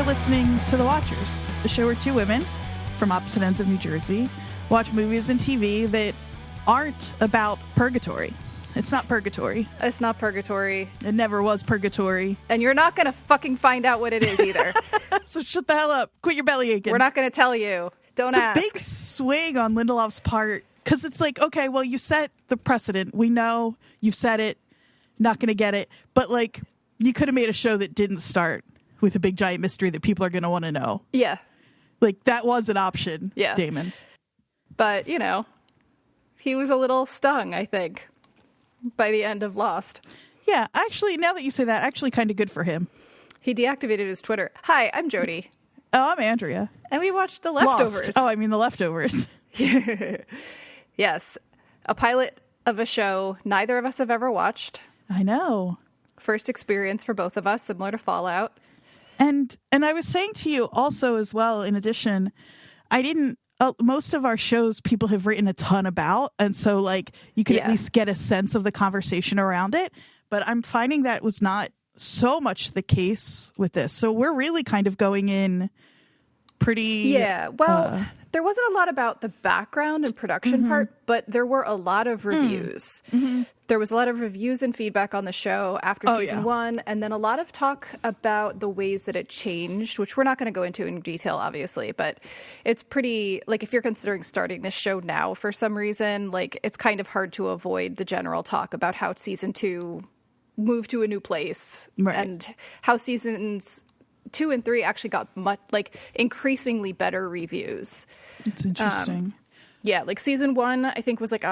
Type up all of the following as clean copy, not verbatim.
listening to The Watchers, the show where two women from opposite ends of New Jersey watch movies and TV that aren't about purgatory. It's not purgatory. It's not purgatory. It never was purgatory. And you're not going to fucking find out what it is either. So shut the hell up. Quit your belly aching. We're not going to tell you. Don't ask. It's a big swing on Lindelof's part. Because it's like, okay, well, you set the precedent. We know you've said it. Not going to get it. But, like, you could have made a show that didn't start with a big giant mystery that people are going to want to know. Yeah. Like, that was an option, yeah. Damon. But, you know, he was a little stung, I think, by the end of Lost. Yeah, actually, now that you say that, actually kind of good for him. He deactivated his Twitter. Hi, I'm Jodie. Oh, I'm Andrea. And we watched The Leftovers. Lost. Oh, I mean The Leftovers. Yes. A pilot of a show neither of us have ever watched. I know. First experience for both of us, similar to Fallout. And I was saying to you also as well, in addition, I didn't, most of our shows people have written a ton about. And so like you could at least get a sense of the conversation around it. But I'm finding that was not so much the case with this. So we're really kind of going in pretty... Yeah, well, there wasn't a lot about the background and production part, but there were a lot of reviews. There was a lot of reviews and feedback on the show after season one, and then a lot of talk about the ways that it changed, which we're not going to go into in detail, obviously, but it's pretty, like, if you're considering starting this show now for some reason, like, it's kind of hard to avoid the general talk about how season 2 moved to a new place, and how seasons 2 and 3 actually got much, like, increasingly better reviews. It's interesting. Yeah, like season 1, I think was like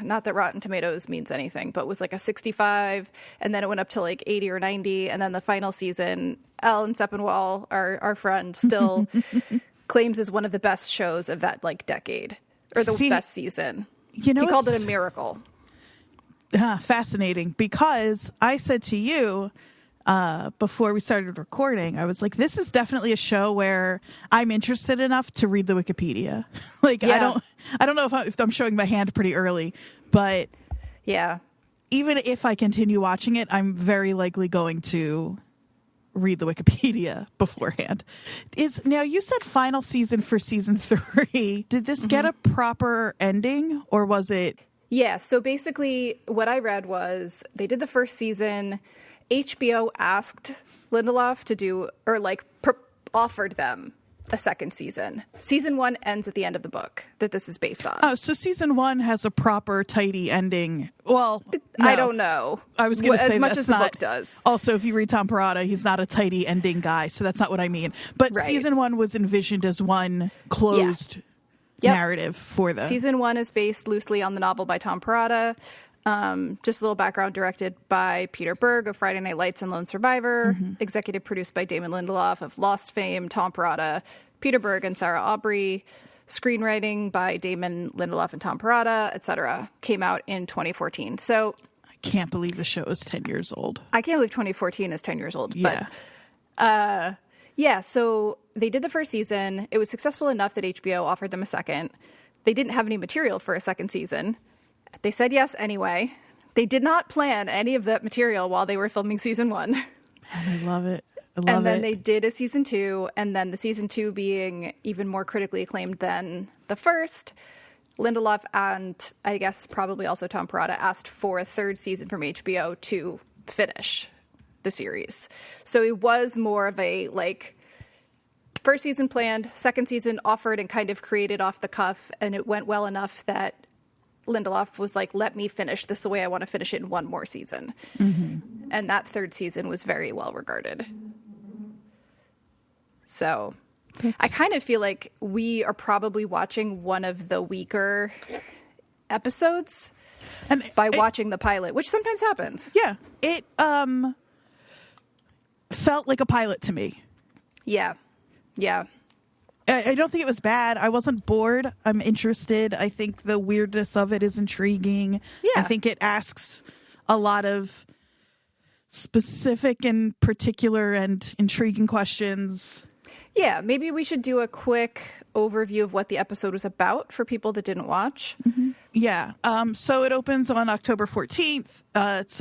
not that Rotten Tomatoes means anything, but was like a 65, and then it went up to like 80 or 90, and then the final season, Alan Sepinwall, our friend, still claims is one of the best shows of that like decade, or the best season. You know, he called it a miracle. Fascinating, because I said to you before we started recording, I was like, this is definitely a show where I'm interested enough to read the Wikipedia. Like, I don't know if I'm showing my hand pretty early, but yeah, even if I continue watching it, I'm very likely going to read the Wikipedia beforehand. Now, you said final season for season 3. Did this get a proper ending, or was it? Yeah, so basically what I read was they did the first season. HBO asked Lindelof to do, or like offered them a second season. Season 1 ends at the end of the book that this is based on. Oh, so season 1 has a proper, tidy ending. Well, no. I don't know. I was going to say as much that's as not, the book does. Also, if you read Tom Perotta, he's not a tidy ending guy, so that's not what I mean. But season 1 was envisioned as one closed narrative for the... Season 1 is based loosely on the novel by Tom Perotta. Just a little background, directed by Peter Berg of Friday Night Lights and Lone Survivor, executive produced by Damon Lindelof of Lost fame, Tom Perotta, Peter Berg and Sarah Aubrey, screenwriting by Damon Lindelof and Tom Perotta, etc. Came out in 2014. So I can't believe the show is 10 years old. I can't believe 2014 is 10 years old. Yeah. But, so they did the first season. It was successful enough that HBO offered them a second. They didn't have any material for a second season. They said yes anyway. They did not plan any of that material while they were filming season 1. And I love it. And then they did a season 2, and then the season 2 being even more critically acclaimed than the first, Lindelof and I guess probably also Tom Perotta asked for a third season from HBO to finish the series. So it was more of a like first season planned, second season offered and kind of created off the cuff, and it went well enough that Lindelof was like, let me finish this the way I want to finish it in one more season. And that third season was very well regarded. So I kind of feel like we are probably watching one of the weaker episodes by watching the pilot, which sometimes happens. Yeah. It felt like a pilot to me. Yeah. Yeah. I don't think it was bad. I wasn't bored. I'm interested. I think the weirdness of it is intriguing. Yeah. I think it asks a lot of specific and particular and intriguing questions. Yeah, maybe we should do a quick overview of what the episode was about for people that didn't watch. Yeah. So it opens on October 14th. It's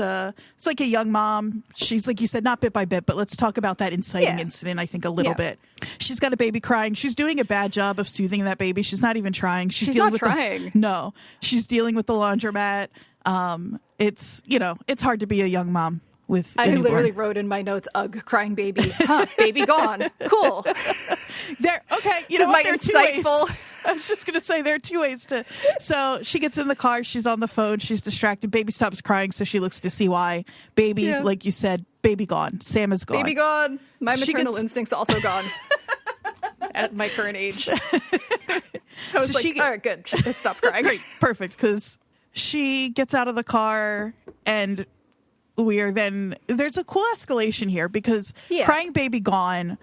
like a young mom. She's, like you said, not bit by bit, but let's talk about that inciting incident, I think, a little bit. She's got a baby crying. She's doing a bad job of soothing that baby. She's not even trying. She's dealing with trying. No. She's dealing with the laundromat. It's hard to be a young mom with I literally wrote in my notes, ugh, crying baby. Huh, baby gone. Cool. They're insightful. I was just going to say there are two ways to. So she gets in the car. She's on the phone. She's distracted. Baby stops crying, so she looks to see why. Baby, like you said, baby gone. Sam is gone. Baby gone. My maternal instincts also gone at my current age. I was all right, good. It stopped crying. Great, perfect, because she gets out of the car and there's a cool escalation here because crying baby gone,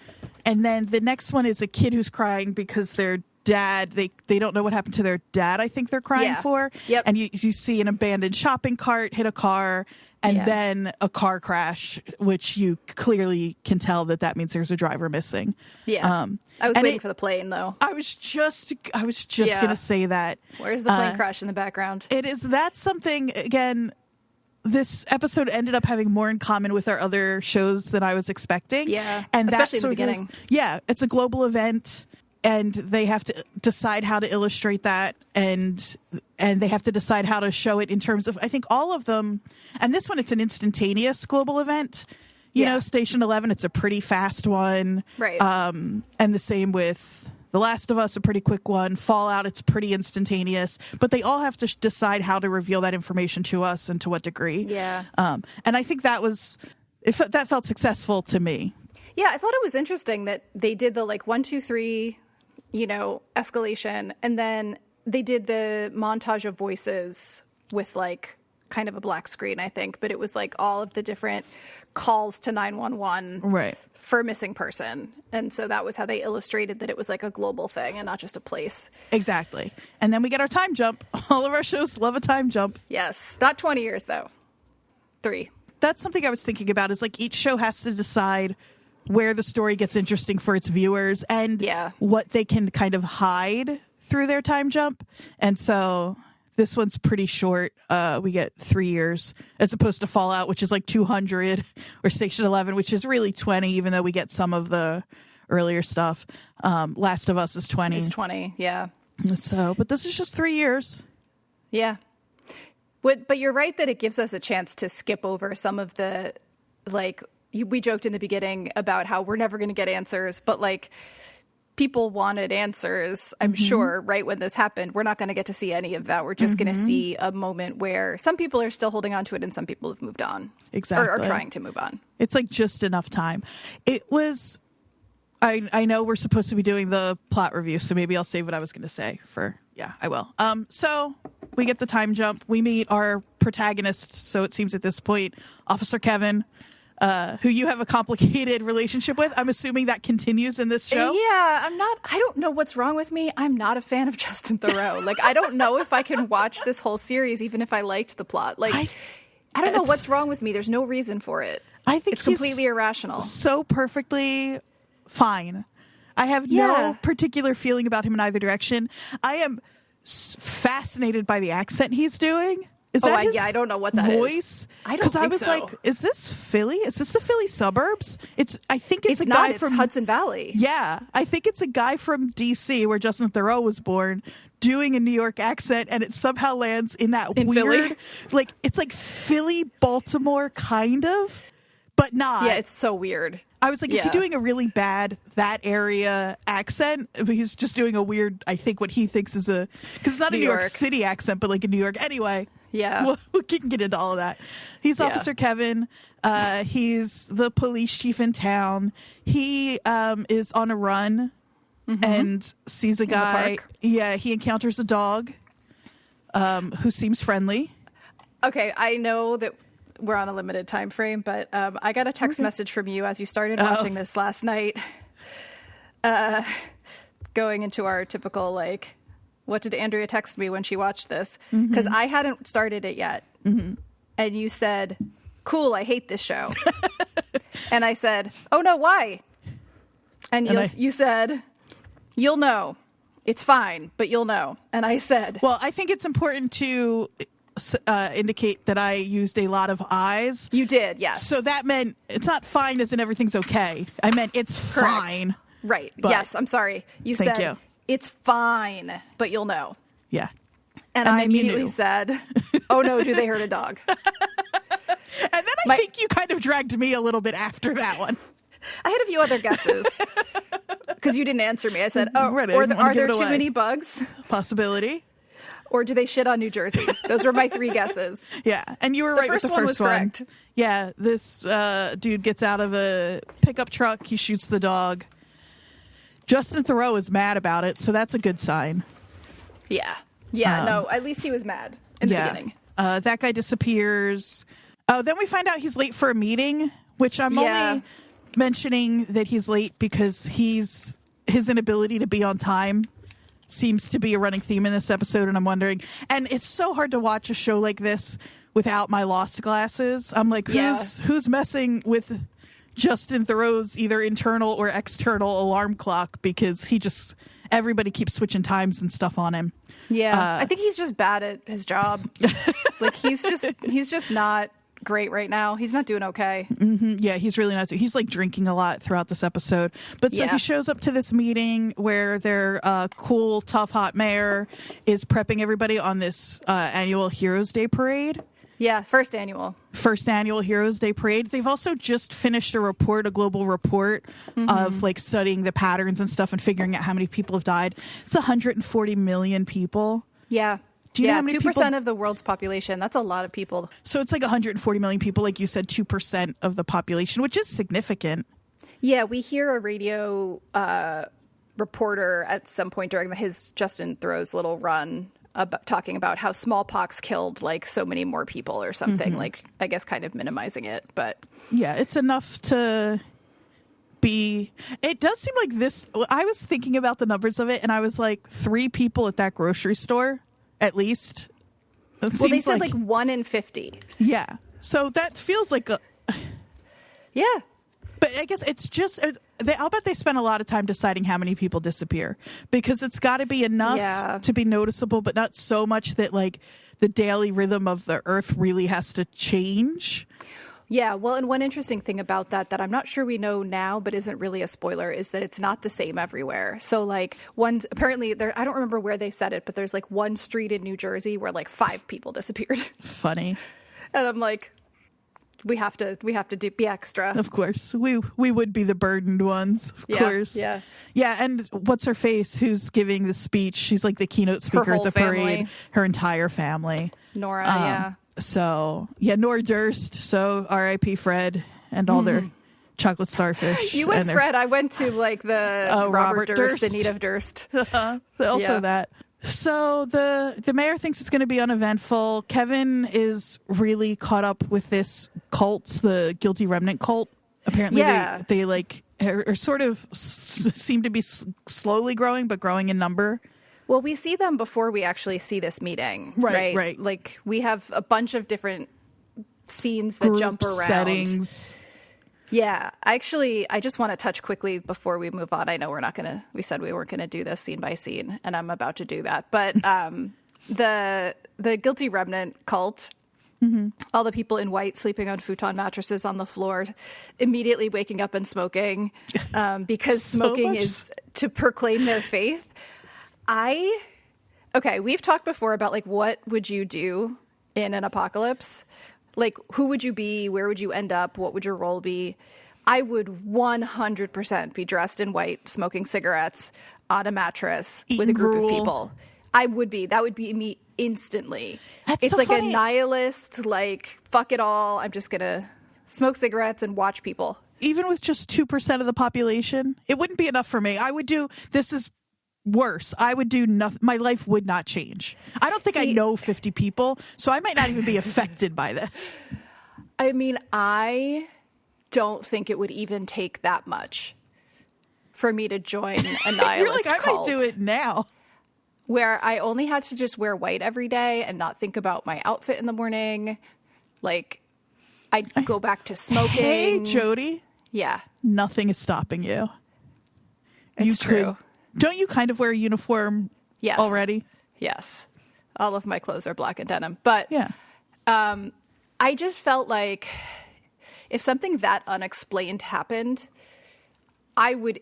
and then the next one is a kid who's crying because their dad, they don't know what happened to their dad, I think they're crying for. Yep. And you see an abandoned shopping cart hit a car, and then a car crash, which you clearly can tell that means there's a driver missing. Yeah. I was waiting for the plane, though. I was just going to say that. Where's the plane crash in the background? That's something, again, this episode ended up having more in common with our other shows than I was expecting. Yeah, and especially in the beginning. It's a global event, and they have to decide how to illustrate that, and they have to decide how to show it in terms of, I think, all of them. And this one, it's an instantaneous global event. You know, Station 11, it's a pretty fast one. Right. And the same with The Last of Us, a pretty quick one. Fallout, it's pretty instantaneous. But they all have to decide how to reveal that information to us and to what degree. Yeah. And I think that felt successful to me. Yeah, I thought it was interesting that they did the 1, 2, 3, escalation, and then they did the montage of voices with kind of a black screen, I think, but it was all of the different calls to 911 right. for a missing person. And so that was how they illustrated that it was a global thing and not just a place. Exactly. And then we get our time jump. All of our shows love a time jump. Yes. Not 20 years, though. 3. That's something I was thinking about, is each show has to decide where the story gets interesting for its viewers and what they can kind of hide through their time jump. And so this one's pretty short. We get 3 years as opposed to Fallout, which is 200, or Station 11, which is really 20, even though we get some of the earlier stuff. Last of Us is 20. It's 20, yeah. So, but this is just 3 years. Yeah. But you're right that it gives us a chance to skip over some of the, we joked in the beginning about how we're never going to get answers, but people wanted answers, I'm sure, right when this happened. We're not going to get to see any of that. We're just going to see a moment where some people are still holding on to it and some people have moved on. Exactly. Or trying to move on. It's just enough time. It was, I know we're supposed to be doing the plot review, so maybe I'll save what I was going to say for, I will. So we get the time jump. We meet our protagonist, so it seems at this point, Officer Kevin, who you have a complicated relationship with. I'm assuming that continues in this show. Yeah, I don't know what's wrong with me. I'm not a fan of Justin Theroux. I don't know if I can watch this whole series, even if I liked the plot. I don't know what's wrong with me. There's no reason for it. I think it's completely irrational. So perfectly fine. I have no particular feeling about him in either direction. I am fascinated by the accent he's doing. Is that his I don't know what that voice? Is. I don't think so. Because I was is this Philly? Is this the Philly suburbs? I think it's a not, guy it's from Hudson Valley. Yeah, I think it's a guy from D.C. where Justin Theroux was born, doing a New York accent, and it somehow lands in that weird, Philly? It's Philly, Baltimore, kind of, but not. Yeah, it's so weird. I was is he doing a really bad that area accent? He's just doing a weird, I think what he thinks is because it's not a New York City accent, but a New York. Anyway. Yeah. We can get into all of that. He's Officer Kevin. He's the police chief in town. He is on a run and sees a guy. Yeah, he encounters a dog who seems friendly. Okay, I know that we're on a limited time frame, but I got a text message from you as you started watching this last night, going into our typical, what did Andrea text me when she watched this? Because I hadn't started it yet. And you said, cool, I hate this show. And I said, oh no, why? And you said, you'll know. it's fine, but you'll know. And I said, well, I think it's important to indicate that I used a lot of I's. You did, yes. So that meant it's not fine as in everything's okay. I meant it's fine. Right. Yes, I'm sorry. You said it's fine, but you'll know. Yeah. And I immediately said, oh no, do they hurt a dog? And then I think you kind of dragged me a little bit after that one. I had a few other guesses because you didn't answer me. I said, oh, are there too many bugs? Possibility. Or do they shit on New Jersey? Those were my 3 guesses. Yeah, and you were right with the first one. Correct. Yeah, this dude gets out of a pickup truck. He shoots the dog. Justin Theroux is mad about it, so that's a good sign. Yeah. Yeah, no, at least he was mad in the beginning. That guy disappears. Oh, then we find out he's late for a meeting, which I'm only mentioning that he's late because his inability to be on time seems to be a running theme in this episode, and I'm wondering, and it's so hard to watch a show like this without my lost glasses. I'm like, who's messing with Justin Theroux's either internal or external alarm clock, because everybody keeps switching times and stuff on him. Yeah, I think he's just bad at his job. Like he's just not great right now. He's not doing okay. Mm-hmm. Yeah, he's really not. He's like drinking a lot throughout this episode. But so he shows up to this meeting where their cool, tough, hot mayor is prepping everybody on this annual Heroes Day parade. Yeah, first annual Heroes Day parade. They've also just finished a global report of like studying the patterns and stuff and figuring out how many people have died. It's 140 million people. Yeah. Do you know how many 2% of the world's population. That's a lot of people. So it's like 140 million people, like you said, 2% of the population, which is significant. Yeah, we hear a radio reporter at some point during his Justin Theroux's little run talking about how smallpox killed like so many more people or something, like I guess kind of minimizing it. But yeah, it's enough to be. It does seem like this. I was thinking about the numbers of it and I was like 3 people at that grocery store. At least. Well, they said like 1 in 50. Yeah. So that feels like a... Yeah. But I guess it's just... I'll bet they spend a lot of time deciding how many people disappear. Because it's got to be enough to be noticeable, but not so much that like the daily rhythm of the Earth really has to change. Yeah, well, and one interesting thing about that I'm not sure we know now, but isn't really a spoiler, is that it's not the same everywhere. So, like, apparently, I don't remember where they said it, but there's, like, one street in New Jersey where, like, 5 people disappeared. Funny. And I'm like, we have to be extra. Of course. We would be the burdened ones, of course. Yeah. Yeah, and what's her face who's giving the speech? She's, like, the keynote speaker at the parade. Her entire family. Nora, yeah. So, yeah, Nora Durst. So, R.I.P. Fred and all their chocolate starfish. You went Fred. I went to, like, the Robert Durst and Edith Durst. Also that. So, the mayor thinks it's going to be uneventful. Kevin is really caught up with this cult, the Guilty Remnant cult. Apparently, they like, are sort of seem to be slowly growing, but growing in number. Well, we see them before we actually see this meeting, right? Like, we have a bunch of different scenes that jump around. Settings. Yeah. I just want to touch quickly before we move on. I know we said we weren't going to do this scene by scene, and I'm about to do that. But the Guilty Remnant cult, all the people in white sleeping on futon mattresses on the floor, immediately waking up and smoking because smoking is to proclaim their faith. We've talked before about like what would you do in an apocalypse? Like who would you be? Where would you end up? What would your role be? I would 100% be dressed in white, smoking cigarettes on a mattress with a group of people. I would be. That would be me instantly. It's so like funny. A nihilist, like fuck it all. I'm just gonna smoke cigarettes and watch people. Even with just 2% of the population, it wouldn't be enough for me. This is worse. I would do nothing. My life would not change. I don't think I know 50 people, so I might not even be affected by this. I mean, I don't think it would even take that much for me to join a nihilist You're like, cult. I might do it now. Where I only had to just wear white every day and not think about my outfit in the morning. Like, I'd go back to smoking. Hey, Jodie. Yeah. Nothing is stopping you. It's true. Don't you kind of wear a uniform already? Yes. All of my clothes are black and denim. But yeah. I just felt like if something that unexplained happened, I would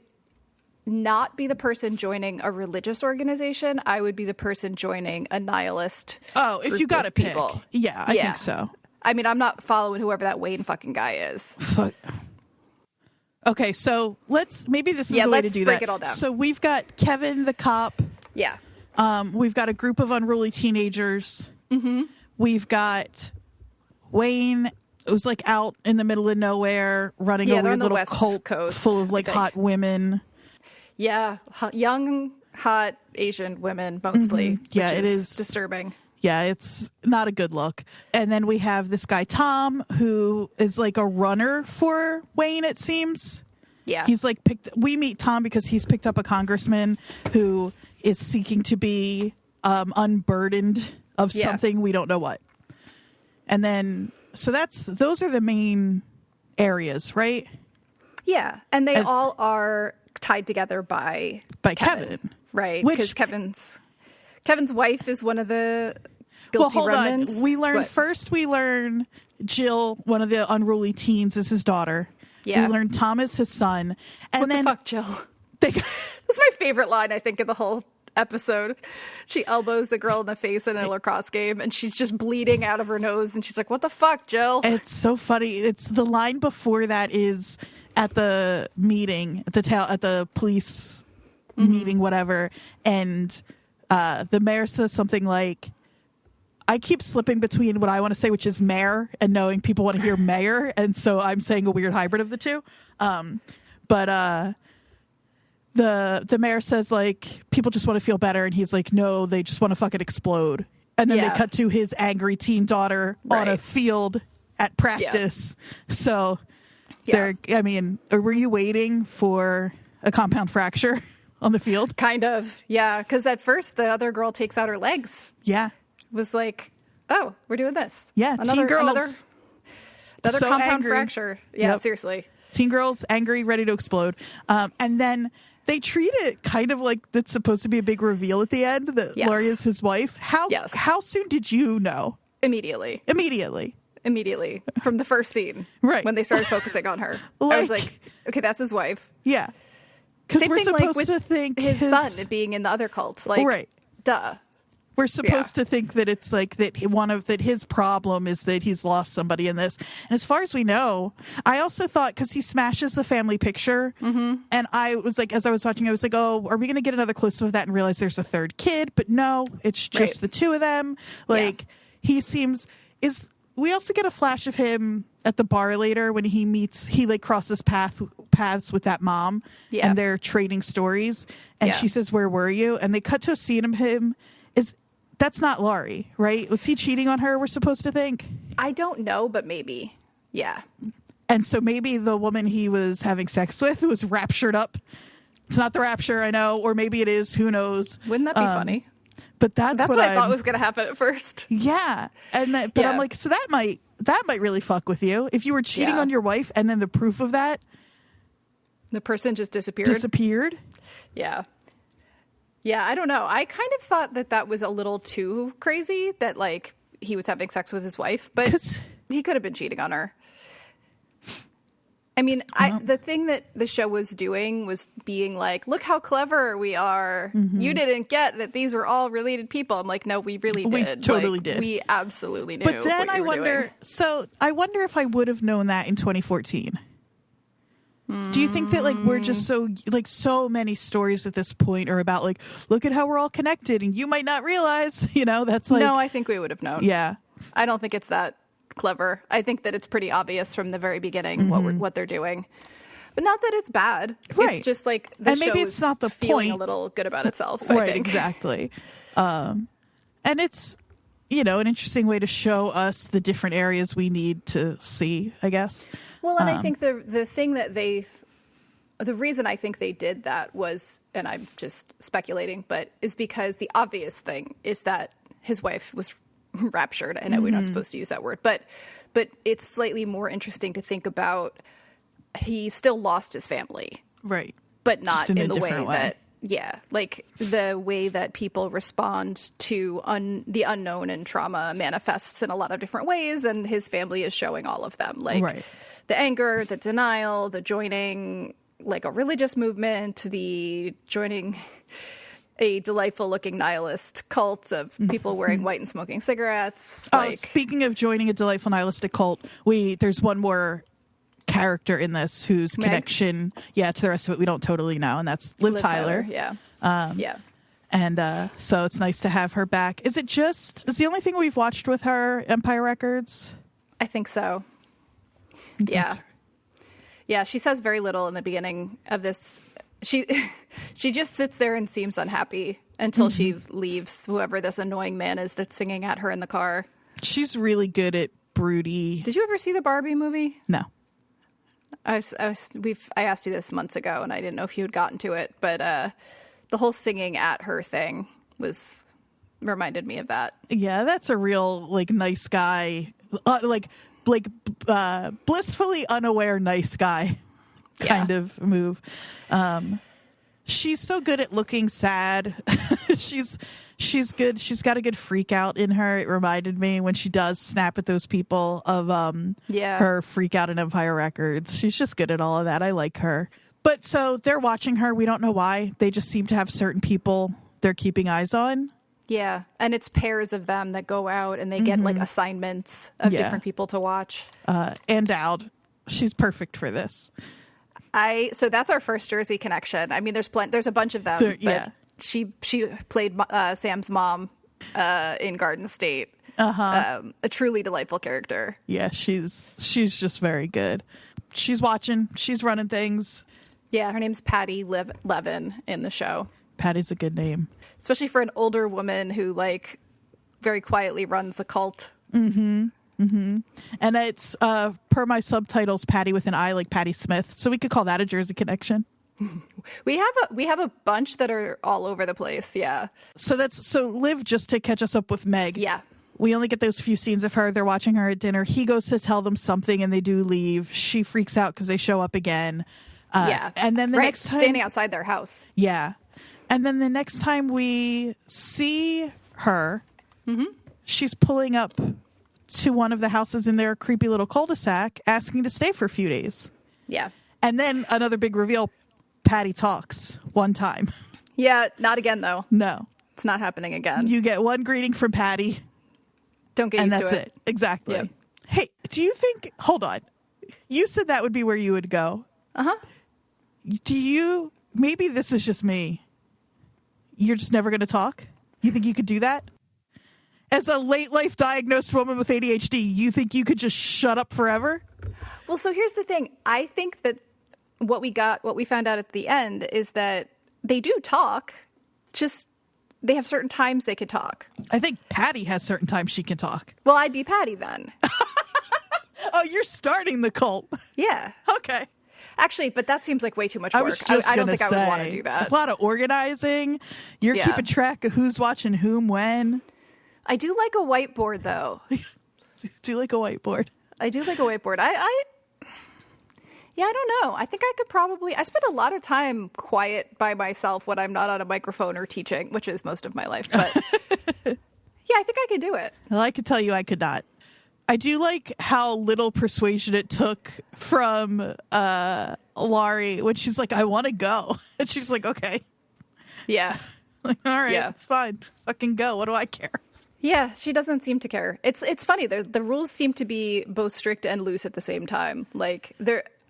not be the person joining a religious organization. I would be the person joining a nihilist. Oh, if you got to pick. Yeah, I think so. I mean, I'm not following whoever that Wayne fucking guy is. Okay, so maybe this is the way to do that. Break it all down. So we've got Kevin the cop. Yeah. We've got a group of unruly teenagers. Mm-hmm. We've got Wayne, who's like out in the middle of nowhere running a weird little cult full of like hot women. Yeah, young, hot Asian women mostly. Mm-hmm. Yeah, it is disturbing. Yeah, it's not a good look. And then we have this guy, Tom, who is like a runner for Wayne, it seems. Yeah. He's like we meet Tom because he's picked up a congressman who is seeking to be unburdened of something, we don't know what. And then, so those are the main areas, right? Yeah, and they all are tied together by Kevin. Right, because Kevin's wife is one of the guilty remnants. On. We learn Jill, one of the unruly teens, is his daughter. Yeah. We learn Tom is his son. And what then the fuck, Jill? That's my favorite line, I think, of the whole episode. She elbows the girl in the face in a lacrosse game, and she's just bleeding out of her nose, and she's like, what the fuck, Jill? It's so funny. It's the line before that is at the meeting, at the police meeting, whatever, and the mayor says something like, I keep slipping between what I want to say, which is mayor, and knowing people want to hear mayor, and so I'm saying a weird hybrid of the two. But the mayor says, like, people just want to feel better, and he's like, no, they just want to fucking explode. And then they cut to his angry teen daughter on a field at practice. Yeah. So, I mean, were you waiting for a compound fracture on the field? Kind of, yeah. Because at first, the other girl takes out her legs. Yeah. Was like, oh, we're doing this. Yeah, teen girls. Another so compound angry. Fracture. Yeah, seriously. Teen girls, angry, ready to explode. And then they treat it kind of like it's supposed to be a big reveal at the end that Laurie is his wife. How soon did you know? Immediately. From the first scene. Right. When they started focusing on her. I was like, okay, that's his wife. Yeah. Because we're supposed to think his son being in the other cult. Like, duh. We're supposed to think that it's like that his problem is that he's lost somebody in this. And as far as we know, I also thought, because he smashes the family picture, and I was like, as I was watching, I was like, oh, are we going to get another close-up of that and realize there's a third kid? But no, it's just the two of them. Like, he seems... We also get a flash of him at the bar later when he like crosses paths with that mom, and they're trading stories. And she says, "Where were you?" And they cut to a scene of him. That's not Laurie, right? Was he cheating on her? We're supposed to think. I don't know, but maybe, yeah. And so maybe the woman he was having sex with was raptured up. It's not the rapture, I know, or maybe it is. Who knows? Wouldn't that be funny? But that's what I thought was going to happen at first. Yeah, and I'm like, so that might really fuck with you if you were cheating on your wife, and then the proof of that, the person just disappeared. Yeah, I don't know. I kind of thought that was a little too crazy that like he was having sex with his wife, but he could have been cheating on her. I mean, the thing that the show was doing was being like, look how clever we are. Mm-hmm. You didn't get that these were all related people. I'm like, no, we really did. We totally did. We absolutely knew. But then I wonder, doing. So I wonder if I would have known that in 2014. Do you think that like we're just so many stories at this point are about like, look at how we're all connected and you might not realize, that's like. No, I think we would have known. Yeah. I don't think it's that clever. I think that it's pretty obvious from the very beginning what they're doing, but not that it's bad. Right. It's just like the and maybe it's not the feeling point. A little good about itself. Right, I think. Exactly. And it's an interesting way to show us the different areas we need to see, I guess. Well, and I think the thing that the reason I think they did that was, and I'm just speculating, but is because the obvious thing is that his wife was raptured. I know we're not supposed to use that word, but it's slightly more interesting to think about. He still lost his family, right? But not in the way that like the way that people respond to the unknown and trauma manifests in a lot of different ways, and his family is showing all of them, like the anger, the denial, the joining like a religious movement, the joining a delightful looking nihilist cult of people wearing white and smoking cigarettes. Speaking of joining a delightful nihilistic cult, there's one more character in this whose connection to the rest of it we don't totally know, and that's Liv Tyler. And so it's nice to have her back. Is the only thing we've watched with her Empire Records? I think so. Yeah, she says very little in the beginning of this. She just sits there and seems unhappy until she leaves whoever this annoying man is that's singing at her in the car. She's really good at broody. Did you ever see the Barbie movie? No. I asked you this months ago, and I didn't know if you had gotten to it, but the whole singing at her thing reminded me of that. Yeah, that's a real like nice guy, blissfully unaware nice guy kind of move. She's so good at looking sad. She's good. She's got a good freak out in her. It reminded me when she does snap at those people of her freak out in Empire Records. She's just good at all of that. I like her. But so they're watching her. We don't know why. They just seem to have certain people they're keeping eyes on. Yeah. And it's pairs of them that go out and they get like assignments of different people to watch. And Dowd. She's perfect for this. So that's our first Jersey connection. I mean, there's a bunch of them. She played Sam's mom in Garden State. A truly delightful character. Yeah, she's just very good. She's watching. She's running things. Yeah, her name's Patty Levin in the show. Patty's a good name, especially for an older woman who like very quietly runs a cult. And it's per my subtitles, Patty with an I, like Patty Smith. So we could call that a Jersey connection. We have a bunch that are all over the place. Yeah. So Liv, just to catch us up with Meg. Yeah. We only get those few scenes of her. They're watching her at dinner. He goes to tell them something and they do leave. She freaks out because they show up again. And then the next time, standing outside their house. Yeah. And then the next time we see her, she's pulling up to one of the houses in their creepy little cul-de-sac asking to stay for a few days. Yeah. And then another big reveal, Patty talks one time. Yeah, not again, though. No. It's not happening again. You get one greeting from Patty. Don't get used to it. And that's it. Exactly. Yep. Hey, do you think... Hold on. You said that would be where you would go. Uh-huh. Maybe this is just me. You're just never going to talk? You think you could do that? As a late life diagnosed woman with ADHD, you think you could just shut up forever? Well, so here's the thing. I think that what we found out at the end is that they do talk, just they have certain times they could talk. I think Patty has certain times she can talk. Well, I'd be Patty then. Oh, you're starting the cult. Yeah. Okay. Actually, but that seems like way too much work. I don't think I would want to do that. A lot of organizing. You're keeping track of who's watching whom when. I do like a whiteboard, though. Do you like a whiteboard? I do like a whiteboard. I don't know. I think I could probably... I spend a lot of time quiet by myself when I'm not on a microphone or teaching, which is most of my life. But yeah, I think I could do it. Well, I could tell you I could not. I do like how little persuasion it took from Laurie when she's like, I want to go. And she's like, okay. Yeah. Like, all right, fine. Fucking go. What do I care? Yeah, she doesn't seem to care. It's funny. The rules seem to be both strict and loose at the same time. Like,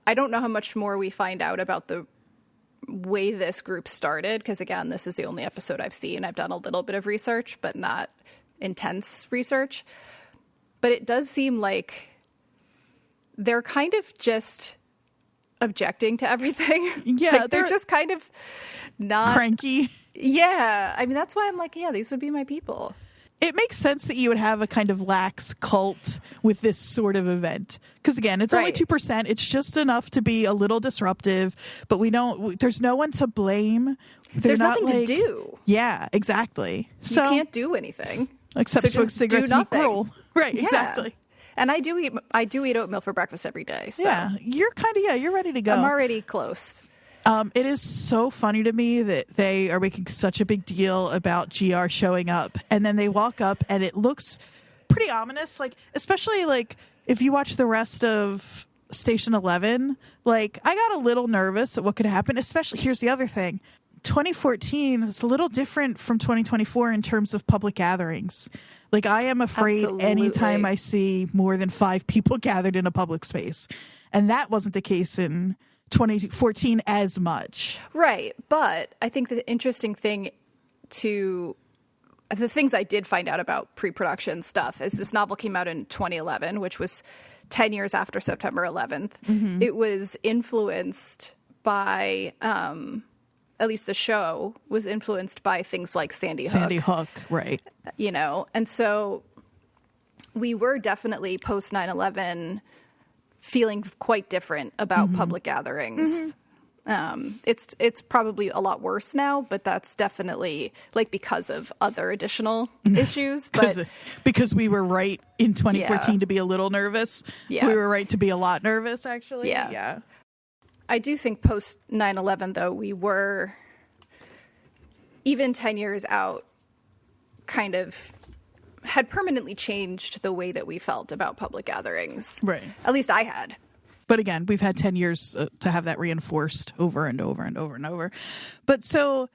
I don't know how much more we find out about the way this group started, because, again, this is the only episode I've seen. I've done a little bit of research, but not intense research. But it does seem like they're kind of just objecting to everything. Yeah. Like they're just kind of not... cranky. Yeah. I mean, that's why I'm like, yeah, these would be my people. It makes sense that you would have a kind of lax cult with this sort of event. Because, again, it's only 2%. It's just enough to be a little disruptive. But there's no one to blame. There's nothing to do. Yeah, exactly. You can't do anything. Except smoke cigarettes and be cruel. Right, yeah. Exactly. And I do eat oatmeal for breakfast every day. So yeah, you're ready to go. I'm already close. It is so funny to me that they are making such a big deal about GR showing up, and then they walk up and it looks pretty ominous. Like, especially like if you watch the rest of Station 11, like I got a little nervous at what could happen. Especially, here's the other thing. 2014 is a little different from 2024 in terms of public gatherings. Like, I am afraid anytime I see more than 5 people gathered in a public space. And that wasn't the case in 2014 as much. Right. But I think the interesting thing the things I did find out about pre-production stuff is this novel came out in 2011, which was 10 years after September 11th. Mm-hmm. It was influenced by, at least the show was influenced by things like Sandy Hook, right. You know, and so we were definitely post 9/11 feeling quite different about public gatherings. It's probably a lot worse now, but that's definitely like because of other additional issues. But because we were right in 2014 to be a little nervous. Yeah. We were right to be a lot nervous, actually. Yeah. I do think post 9/11, though, we were, even 10 years out, kind of had permanently changed the way that we felt about public gatherings. Right. At least I had. But again, we've had 10 years to have that reinforced over and over and over and over. But so,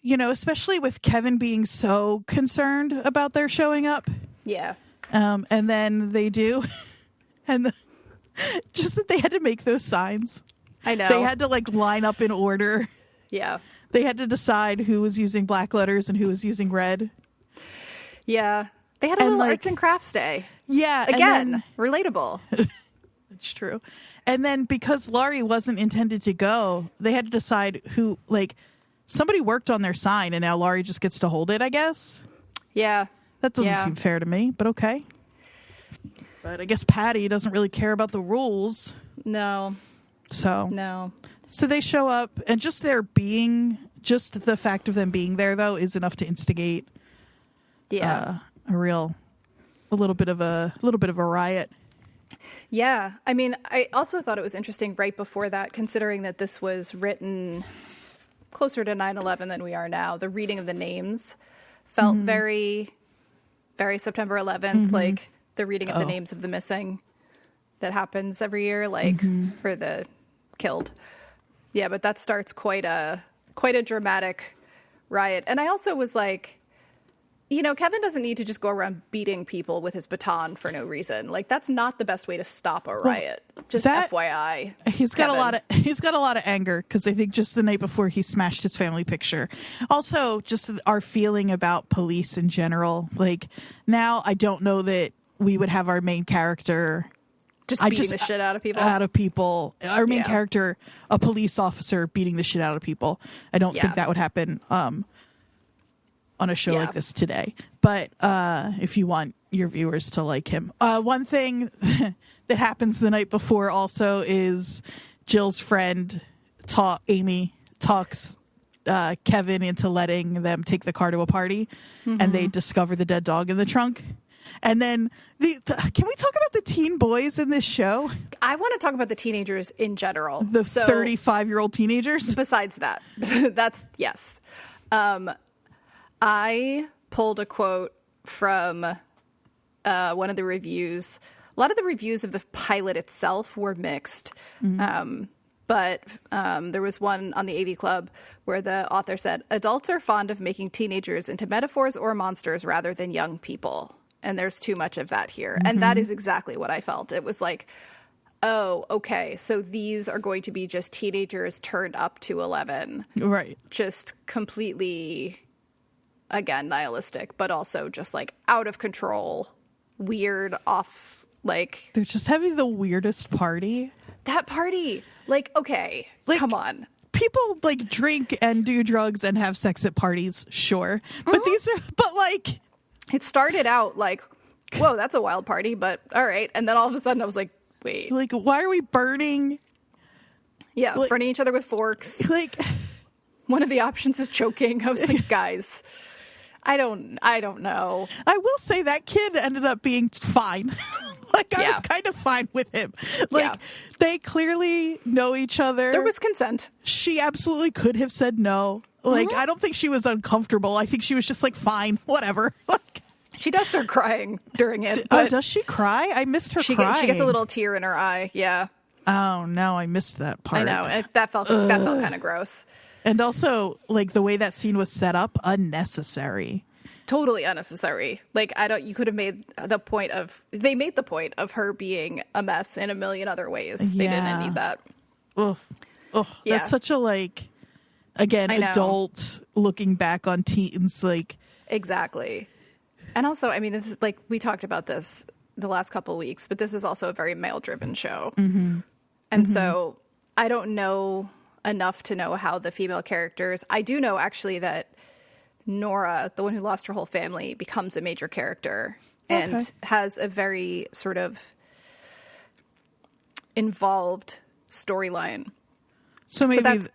you know, especially with Kevin being so concerned about their showing up. Yeah. And then they do. And just that they had to make those signs. I know. They had to like line up in order. Yeah. They had to decide who was using black letters and who was using red. Yeah. They had a little arts and crafts day. Yeah. Again, relatable. It's true. And then because Laurie wasn't intended to go, they had to decide who, like, somebody worked on their sign and now Laurie just gets to hold it, I guess. Yeah. That doesn't seem fair to me, but okay. But I guess Patty doesn't really care about the rules. No. So they show up, and just their being, just the fact of them being there, though, is enough to instigate a little bit of a riot. Yeah. I mean, I also thought it was interesting right before that, considering that this was written closer to 9/11 than we are now. The reading of the names felt very, very September 11th, like the reading of the names of the missing that happens every year, like for the killed. Yeah, but that starts quite a dramatic riot. And I also was like, you know, Kevin doesn't need to just go around beating people with his baton for no reason. Like, that's not the best way to stop a riot. Just FYI. He's got a lot of anger because I think just the night before he smashed his family picture. Also, just our feeling about police in general. Like, now I don't know that we would have our main character just beating the shit out of people. Our main character, a police officer, beating the shit out of people. I don't think that would happen on a show like this today. But if you want your viewers to like him. One thing that happens the night before also is Jill's friend, Amy, talks Kevin into letting them take the car to a party, and they discover the dead dog in the trunk. And then, can we talk about the teen boys in this show? I want to talk about the teenagers in general. The 35-year-old teenagers? Besides that. That's, yes. I pulled a quote from one of the reviews. A lot of the reviews of the pilot itself were mixed. But there was one on the AV Club where the author said, "Adults are fond of making teenagers into metaphors or monsters rather than young people. And there's too much of that here." And that is exactly what I felt. It was like, oh, okay, so these are going to be just teenagers turned up to 11. Right. Just completely, again, nihilistic, but also just like out of control, weird, off, like... They're just having the weirdest party. That party. Like, okay, like, come on. People like drink and do drugs and have sex at parties, sure. But but like... It started out like, whoa, that's a wild party, but all right. And then all of a sudden I was like, wait. Like, why are we burning? Yeah, like, burning each other with forks. Like, one of the options is choking. I was like, guys. I don't know. I will say that kid ended up being fine. Like, I was kind of fine with him. Like, they clearly know each other. There was consent. She absolutely could have said no. Like, I don't think she was uncomfortable. I think she was just like, fine, whatever. Like, she does start crying during it. Oh, does she cry? I missed her crying. She gets a little tear in her eye. Yeah. Oh, no, I missed that part. I know. That felt kind of gross. And also, like, the way that scene was set up, unnecessary. Totally unnecessary. Like, you could have made the point of her being a mess in a million other ways. They didn't need that. Oh, that's such a, like, again, adult looking back on teens, like. Exactly. And also, I mean, this is like, we talked about this the last couple of weeks, but this is also a very male driven show. Mm-hmm. And so I don't know enough to know how the female characters, I do know actually that Nora, the one who lost her whole family, becomes a major character and has a very sort of involved storyline. So maybe that's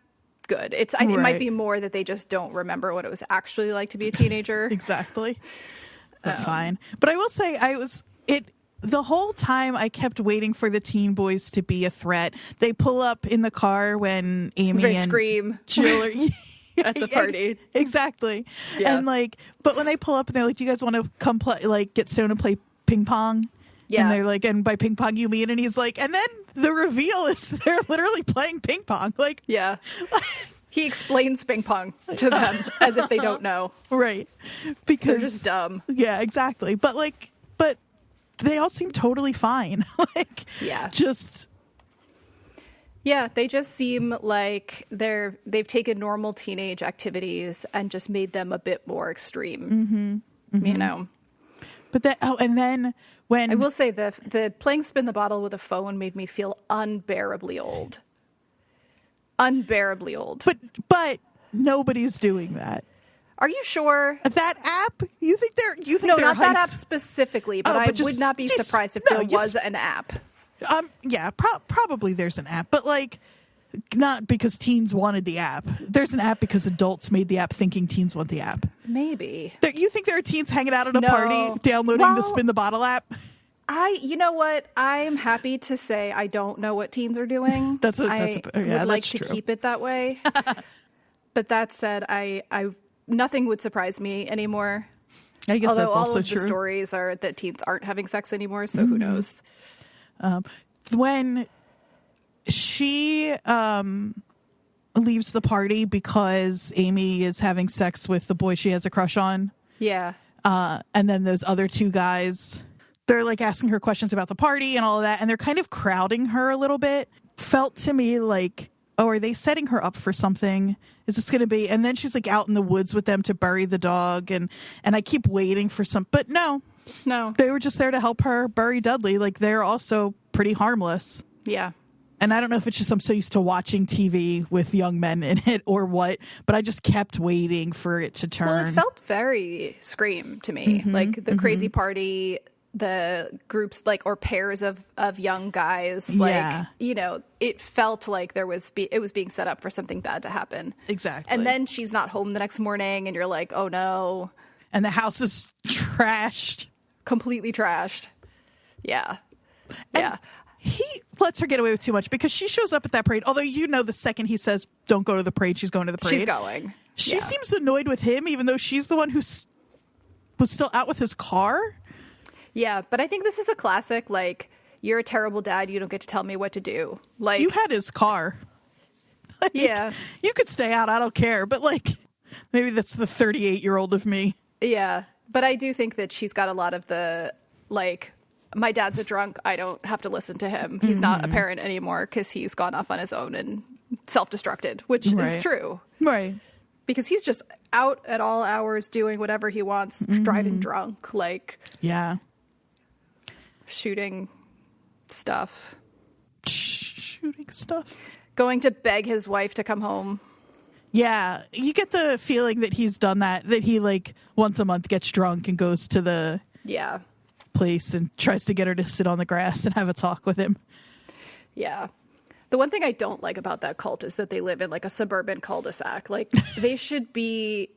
good. It might be more that they just don't remember what it was actually like to be a teenager. Exactly. But fine. But I will say the whole time I kept waiting for the teen boys to be a threat. They pull up in the car when Amy and scream. Jill are at the party. Exactly. Yeah. And like, but when they pull up and they're like, do you guys want to come play, like, get stoned and play ping pong? Yeah. And they're like, and by ping pong you mean? And he's like, and then the reveal is they're literally playing ping pong. Like, yeah. He explains ping pong to them as if they don't know. Right. Because they're just dumb. Yeah, exactly. But they all seem totally fine. Like, just. Yeah, they just seem like they've taken normal teenage activities and just made them a bit more extreme. Mm-hmm. Mm-hmm. You know. But and then when I will say the playing spin the bottle with a phone made me feel unbearably old. Unbearably old. But nobody's doing that. Are you sure? That app? You think no, not that app specifically, but I would not be surprised if there was an app. Yeah, probably there's an app, but like, not because teens wanted the app. There's an app because adults made the app thinking teens want the app. Maybe. You think there are teens hanging out at a party downloading the Spin the Bottle app? You know what? I'm happy to say I don't know what teens are doing. I would like to keep it that way. But that said, nothing would surprise me anymore. I guess that's also all of true. The stories are that teens aren't having sex anymore, so who knows? When she leaves the party because Amy is having sex with the boy she has a crush on. Yeah. And then those other two guys, they're like asking her questions about the party and all of that, and they're kind of crowding her a little bit. Felt to me like, oh, are they setting her up for something? Is this going to be? And then she's like out in the woods with them to bury the dog, and I keep waiting for but no, they were just there to help her bury Dudley. Like, they're also pretty harmless. Yeah. And I don't know if it's just I'm so used to watching TV with young men in it or what, but I just kept waiting for it to turn. Well, it felt very Scream to me. Mm-hmm, like the crazy party, the groups or pairs of young guys. It felt like it was being set up for something bad to happen. Exactly. And then she's not home the next morning and you're like, oh no. And the house is completely trashed. Yeah. And he lets her get away with too much because she shows up at that parade. Although, the second he says, don't go to the parade, she's going to the parade. She's going. She seems annoyed with him, even though she's the one who was still out with his car. Yeah, but I think this is a classic, you're a terrible dad, you don't get to tell me what to do. You had his car. Yeah. You could stay out, I don't care. But, maybe that's the 38-year-old of me. Yeah, but I do think that she's got a lot of the, my dad's a drunk, I don't have to listen to him. He's not a parent anymore because he's gone off on his own and self-destructed, which is true. Right. Because he's just out at all hours doing whatever he wants, driving drunk, yeah, shooting stuff. Going to beg his wife to come home. Yeah, you get the feeling that he's done that he once a month gets drunk and goes to the place and tries to get her to sit on the grass and have a talk with him. Yeah. The one thing I don't like about that cult is that they live in a suburban cul-de-sac. They should be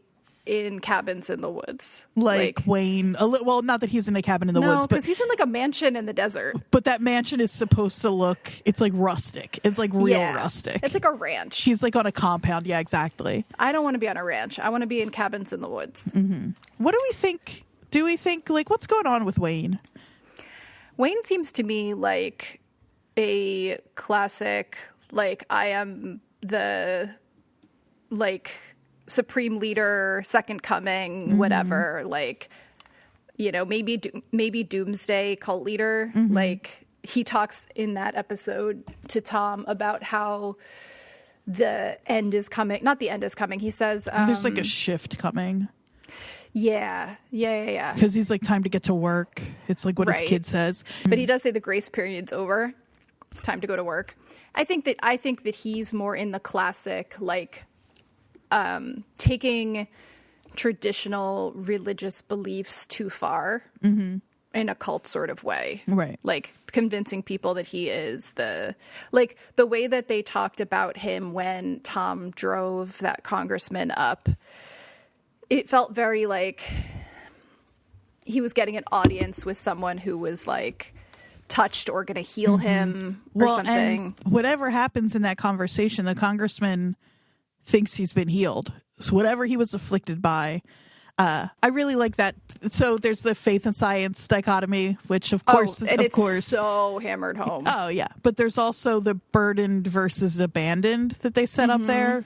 in cabins in the woods. Like Wayne. Well, not that he's in a cabin in the woods, but because he's in like a mansion in the desert. But that mansion is supposed to look, it's like rustic. It's like real rustic. It's like a ranch. He's like on a compound. Yeah, exactly. I don't want to be on a ranch. I want to be in cabins in the woods. Mm-hmm. What do we think? Do we think, like, what's going on with Wayne? Wayne seems to me like a classic, like, I am the, like, supreme leader, second coming, whatever, like, you know, maybe doomsday cult leader. Like, he talks in that episode to Tom about how the end is coming. Not the end is coming. He says there's like a shift coming. Yeah. Because he's like, time to get to work. It's like what his kid says. But he does say the grace period's over. It's time to go to work. I think that he's more in the classic, like, taking traditional religious beliefs too far in a cult sort of way. Right. Like convincing people that he is the way that they talked about him when Tom drove that congressman up. It felt very like he was getting an audience with someone who was like touched or going to heal him or something. And whatever happens in that conversation, the congressman thinks he's been healed. So whatever he was afflicted by, I really like that. So there's the faith and science dichotomy, which of course, it's so hammered home. Oh yeah, but there's also the burdened versus abandoned that they set up there.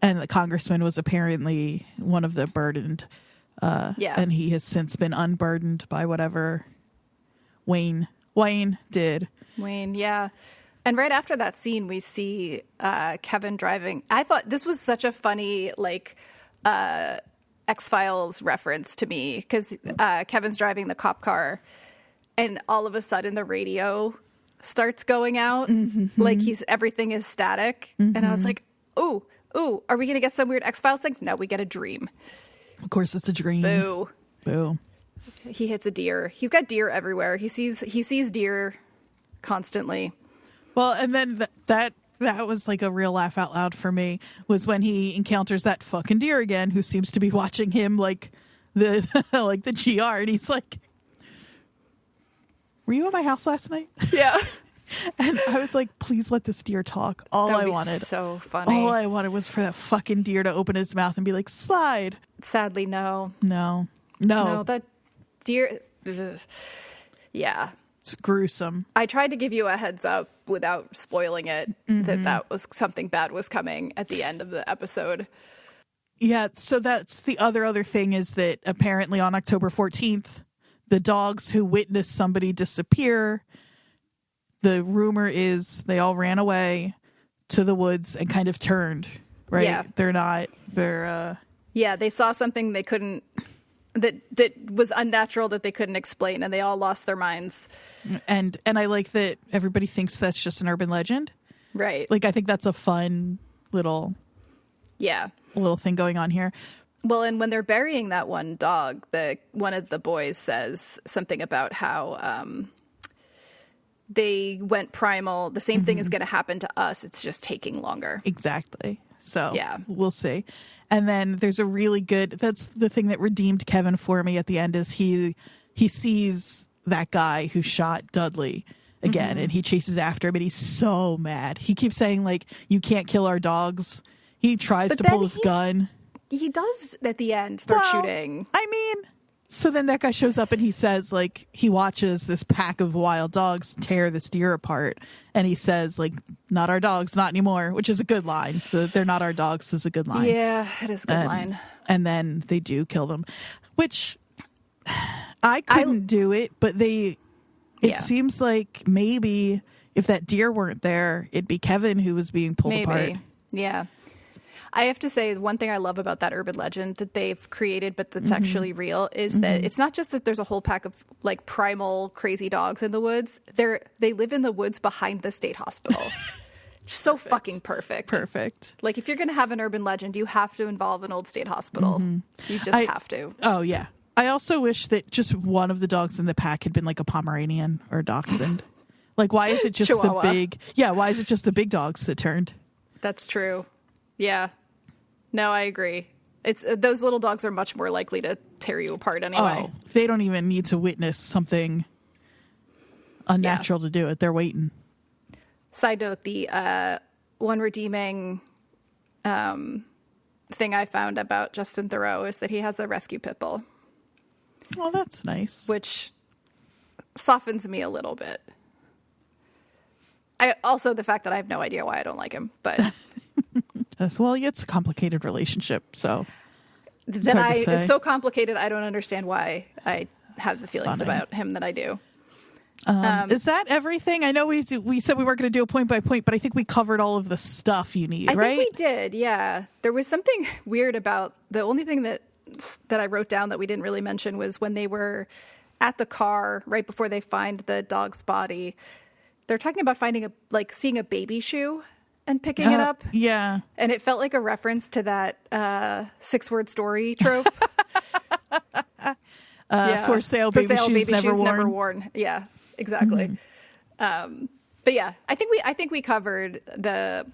And the congressman was apparently one of the burdened. And he has since been unburdened by whatever Wayne did. Wayne, yeah. And right after that scene, we see Kevin driving. I thought this was such a funny, like, X-Files reference to me, because Kevin's driving the cop car, and all of a sudden the radio starts going out. Like everything is static. And I was like, ooh, are we going to get some weird X-Files thing? No, we get a dream. Of course, it's a dream. Boo. He hits a deer. He's got deer everywhere. He sees deer constantly. Well, and then that was like a real laugh out loud for me, was when he encounters that fucking deer again, who seems to be watching him like the like the GR, and he's like, "Were you at my house last night?" Yeah. And I was like, please let this deer talk. All I wanted. So funny. All I wanted was for that fucking deer to open his mouth and be like, slide. Sadly, no. No, that deer. Ugh. Yeah. It's gruesome. I tried to give you a heads up without spoiling it that was something bad was coming at the end of the episode. Yeah. So that's the other thing, is that apparently on October 14th, the dogs who witnessed somebody disappear, the rumor is they all ran away to the woods and kind of turned, right? Yeah. Yeah, they saw something they couldn't, that was unnatural, that they couldn't explain, and they all lost their minds. And I like that everybody thinks that's just an urban legend. Right. Like, I think that's a fun little thing going on here. Well, and when they're burying that one dog, one of the boys says something about how they went primal. The same thing is going to happen to us. It's just taking longer. Exactly. So we'll see. And then there's a really good, that's the thing that redeemed Kevin for me at the end, is he sees that guy who shot Dudley again, and he chases after him, and he's so mad. He keeps saying, like, you can't kill our dogs. He tries to pull his gun. He does at the end start shooting. I mean, so then that guy shows up and he says, like, he watches this pack of wild dogs tear this deer apart. And he says, like, not our dogs, not anymore, which is a good line. They're not our dogs is a good line. Yeah, it is a good line. And then they do kill them, which I couldn't do it, but it seems like maybe if that deer weren't there, it'd be Kevin who was being pulled apart. Yeah. I have to say, one thing I love about that urban legend that they've created, but that's actually real, is that it's not just that there's a whole pack of, like, primal crazy dogs in the woods. They live in the woods behind the state hospital. So fucking perfect. Perfect. Like, if you're going to have an urban legend, you have to involve an old state hospital. You just have to. Oh, yeah. I also wish that just one of the dogs in the pack had been, like, a Pomeranian or a Dachshund. Like, why is it just Chihuahua. why is it just the big dogs that turned? That's true. Yeah. No, I agree. It's those little dogs are much more likely to tear you apart anyway. Oh, they don't even need to witness something unnatural to do it. They're waiting. Side note, the one redeeming thing I found about Justin Theroux is that he has a rescue pit bull. Oh, that's nice. Which softens me a little bit. Also the fact that I have no idea why I don't like him, but well, it's a complicated relationship, so it's so complicated I don't understand why I have the feelings about him that I do. Is that everything? I know we said we weren't going to do a point by point, but I think we covered all of the stuff you need, right? I think we did, yeah. There was something weird about the only thing that I wrote down that we didn't really mention was when they were at the car right before they find the dog's body. They're talking about seeing a baby shoe and picking it up. Yeah. And it felt like a reference to that 6-word story trope. For sale, baby shoes never worn. Yeah, exactly. Mm-hmm. But yeah, I think we covered the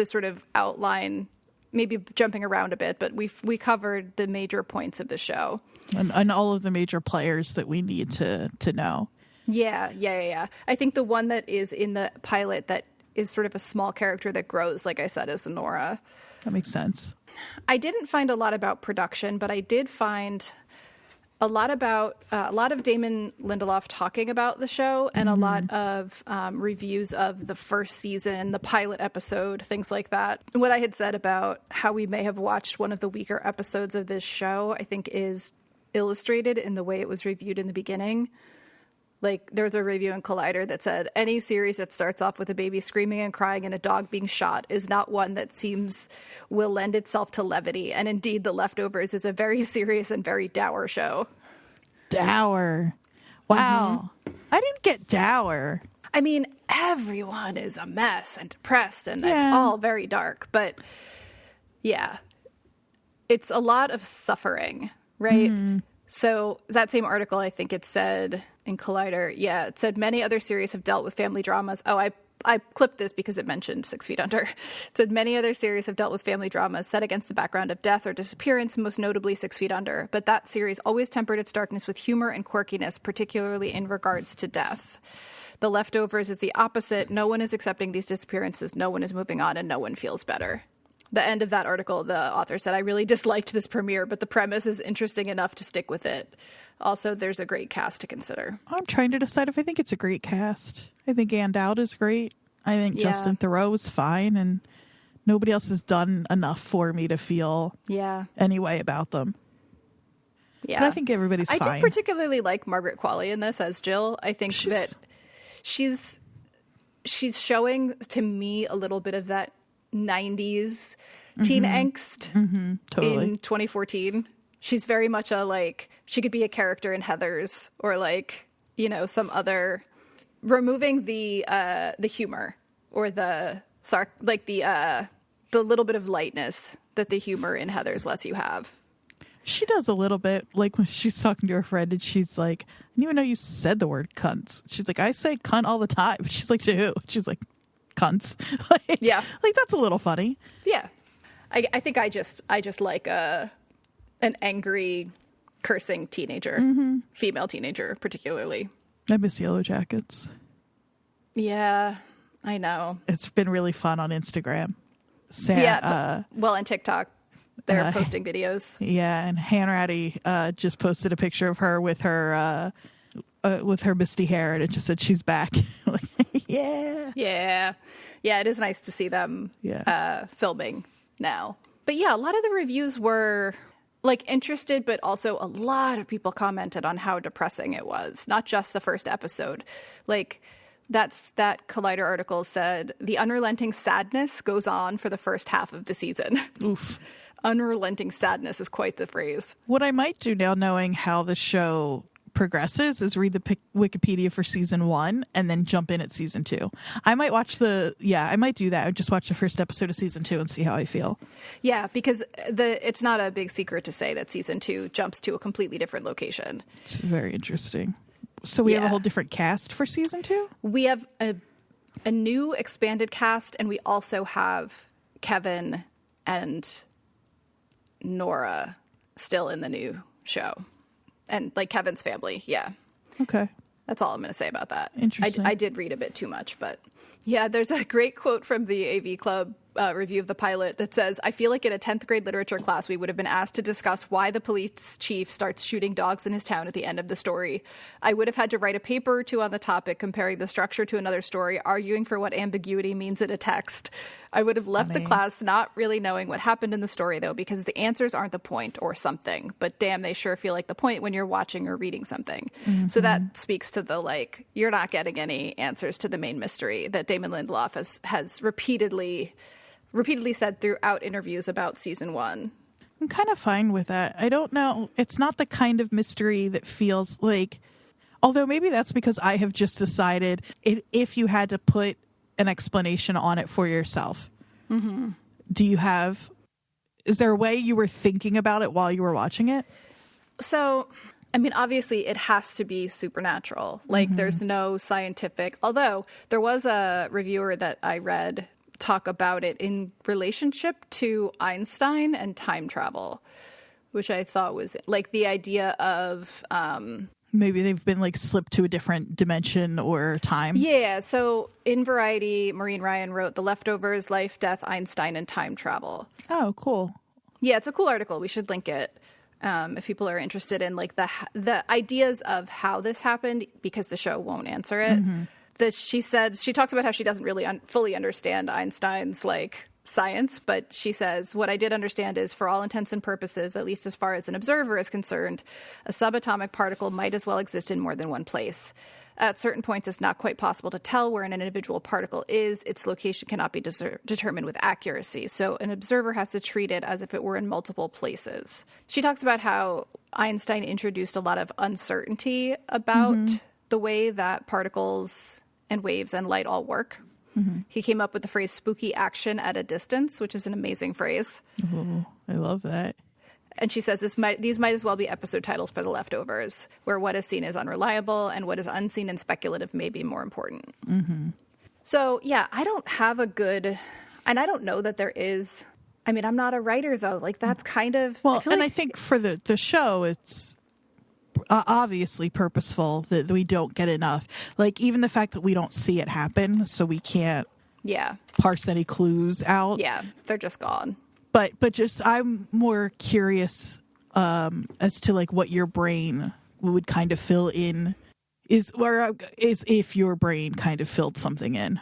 sort of outline, maybe jumping around a bit, but we covered the major points of the show. And all of the major players that we need to know. Yeah. I think the one that is in the pilot that is sort of a small character that grows, like I said, is Nora. That makes sense. I didn't find a lot about production, but I did find a lot of Damon Lindelof talking about the show and a lot of reviews of the first season, the pilot episode, things like that. What I had said about how we may have watched one of the weaker episodes of this show, I think is illustrated in the way it was reviewed in the beginning. Like, there was a review in Collider that said, any series that starts off with a baby screaming and crying and a dog being shot is not one that will lend itself to levity. And indeed, The Leftovers is a very serious and very dour show. Dour. Wow. Mm-hmm. I didn't get dour. I mean, everyone is a mess and depressed, and it's all very dark. But, yeah, it's a lot of suffering, right? Mm. So that same article, I think it said in Collider, it said many other series have dealt with family dramas. Oh, I clipped this because it mentioned 6 Feet Under. It said many other series have dealt with family dramas set against the background of death or disappearance, most notably 6 Feet Under. But that series always tempered its darkness with humor and quirkiness, particularly in regards to death. The Leftovers is the opposite. No one is accepting these disappearances. No one is moving on, and no one feels better. The end of that article, the author said, I really disliked this premiere, but the premise is interesting enough to stick with it. Also, there's a great cast to consider. I'm trying to decide if I think it's a great cast. I think Ann Dowd is great. I think Justin Theroux is fine, and nobody else has done enough for me to feel any way about them. Yeah. But I think everybody's fine. I do particularly like Margaret Qualley in this as Jill. I think that she's showing to me a little bit of that 90s teen angst totally. In 2014. She's very much she could be a character in Heathers or some other, removing the humor or the little bit of lightness that the humor in Heathers lets you have. She does a little bit, like when she's talking to her friend and she's like, I didn't even know you said the word cunts. She's like, I say cunt all the time. She's like, to who? She's like, cunts. That's a little funny. Yeah. I think I just like an angry, cursing teenager, female teenager particularly. I miss Yellow Jackets. Yeah, I know. It's been really fun on Instagram. And TikTok. They're posting videos. Yeah, and Hanratty just posted a picture of her with her misty hair, and it just said she's back. Yeah, it is nice to see them filming now. But yeah, a lot of the reviews were interested, but also a lot of people commented on how depressing it was. Not just the first episode. That Collider article said the unrelenting sadness goes on for the first half of the season. Oof. Unrelenting sadness is quite the phrase. What I might do now, knowing how the show progresses, is read the Wikipedia for season 1 and then jump in at season 2. I might I might do that. I would just watch the first episode of season 2 and see how I feel. Yeah, because it's not a big secret to say that season 2 jumps to a completely different location. It's very interesting. So we have a whole different cast for season 2? We have a new expanded cast, and we also have Kevin and Nora still in the new show. And like Kevin's family. Yeah. Okay. That's all I'm going to say about that. Interesting. I did read a bit too much, but yeah, there's a great quote from the AV Club review of the pilot that says, I feel like in a 10th grade literature class, we would have been asked to discuss why the police chief starts shooting dogs in his town at the end of the story. I would have had to write a paper or two on the topic, comparing the structure to another story, arguing for what ambiguity means in a text. I would have left the class not really knowing what happened in the story, though, because the answers aren't the point or something. But damn, they sure feel like the point when you're watching or reading something. Mm-hmm. So that speaks to the, like, you're not getting any answers to the main mystery that Damon Lindelof has repeatedly said throughout interviews about season 1. I'm kind of fine with that. I don't know. It's not the kind of mystery that feels like, although maybe that's because I have just decided if you had to put an explanation on it for yourself, mm-hmm. Is there a way you were thinking about it while you were watching it? So, I mean, obviously it has to be supernatural. Like mm-hmm. there's no scientific, although there was a reviewer that I read talk about it in relationship to Einstein and time travel, which I thought was like the idea of maybe they've been like slipped to a different dimension or time. Yeah. So in Variety, Maureen Ryan wrote The Leftovers, Life, Death, Einstein, and Time Travel. Oh, cool. Yeah, it's a cool article. We should link it if people are interested in like the ideas of how this happened, because the show won't answer it. Mm-hmm. She talks about how she doesn't really fully understand Einstein's like science, but she says, what I did understand is, for all intents and purposes, at least as far as an observer is concerned, a subatomic particle might as well exist in more than one place. At certain points, it's not quite possible to tell where an individual particle is. Its location cannot be determined with accuracy. So an observer has to treat it as if it were in multiple places. She talks about how Einstein introduced a lot of uncertainty about mm-hmm. the way that particles and waves and light all work. Mm-hmm. He came up with the phrase spooky action at a distance, which is an amazing phrase. Oh, I love that. And she says these might as well be episode titles for The Leftovers, where what is seen is unreliable and what is unseen and speculative may be more important. Mm-hmm. So, yeah, I don't have a good, and I don't know that there is, I mean, I'm not a writer, though. Like, that's kind of... Well, I think for the show, it's obviously purposeful that we don't get enough. Like, even the fact that we don't see it happen, so we can't parse any clues out. Yeah, they're just gone. But just, I'm more curious as to like what your brain would kind of fill in, is if your brain kind of filled something in.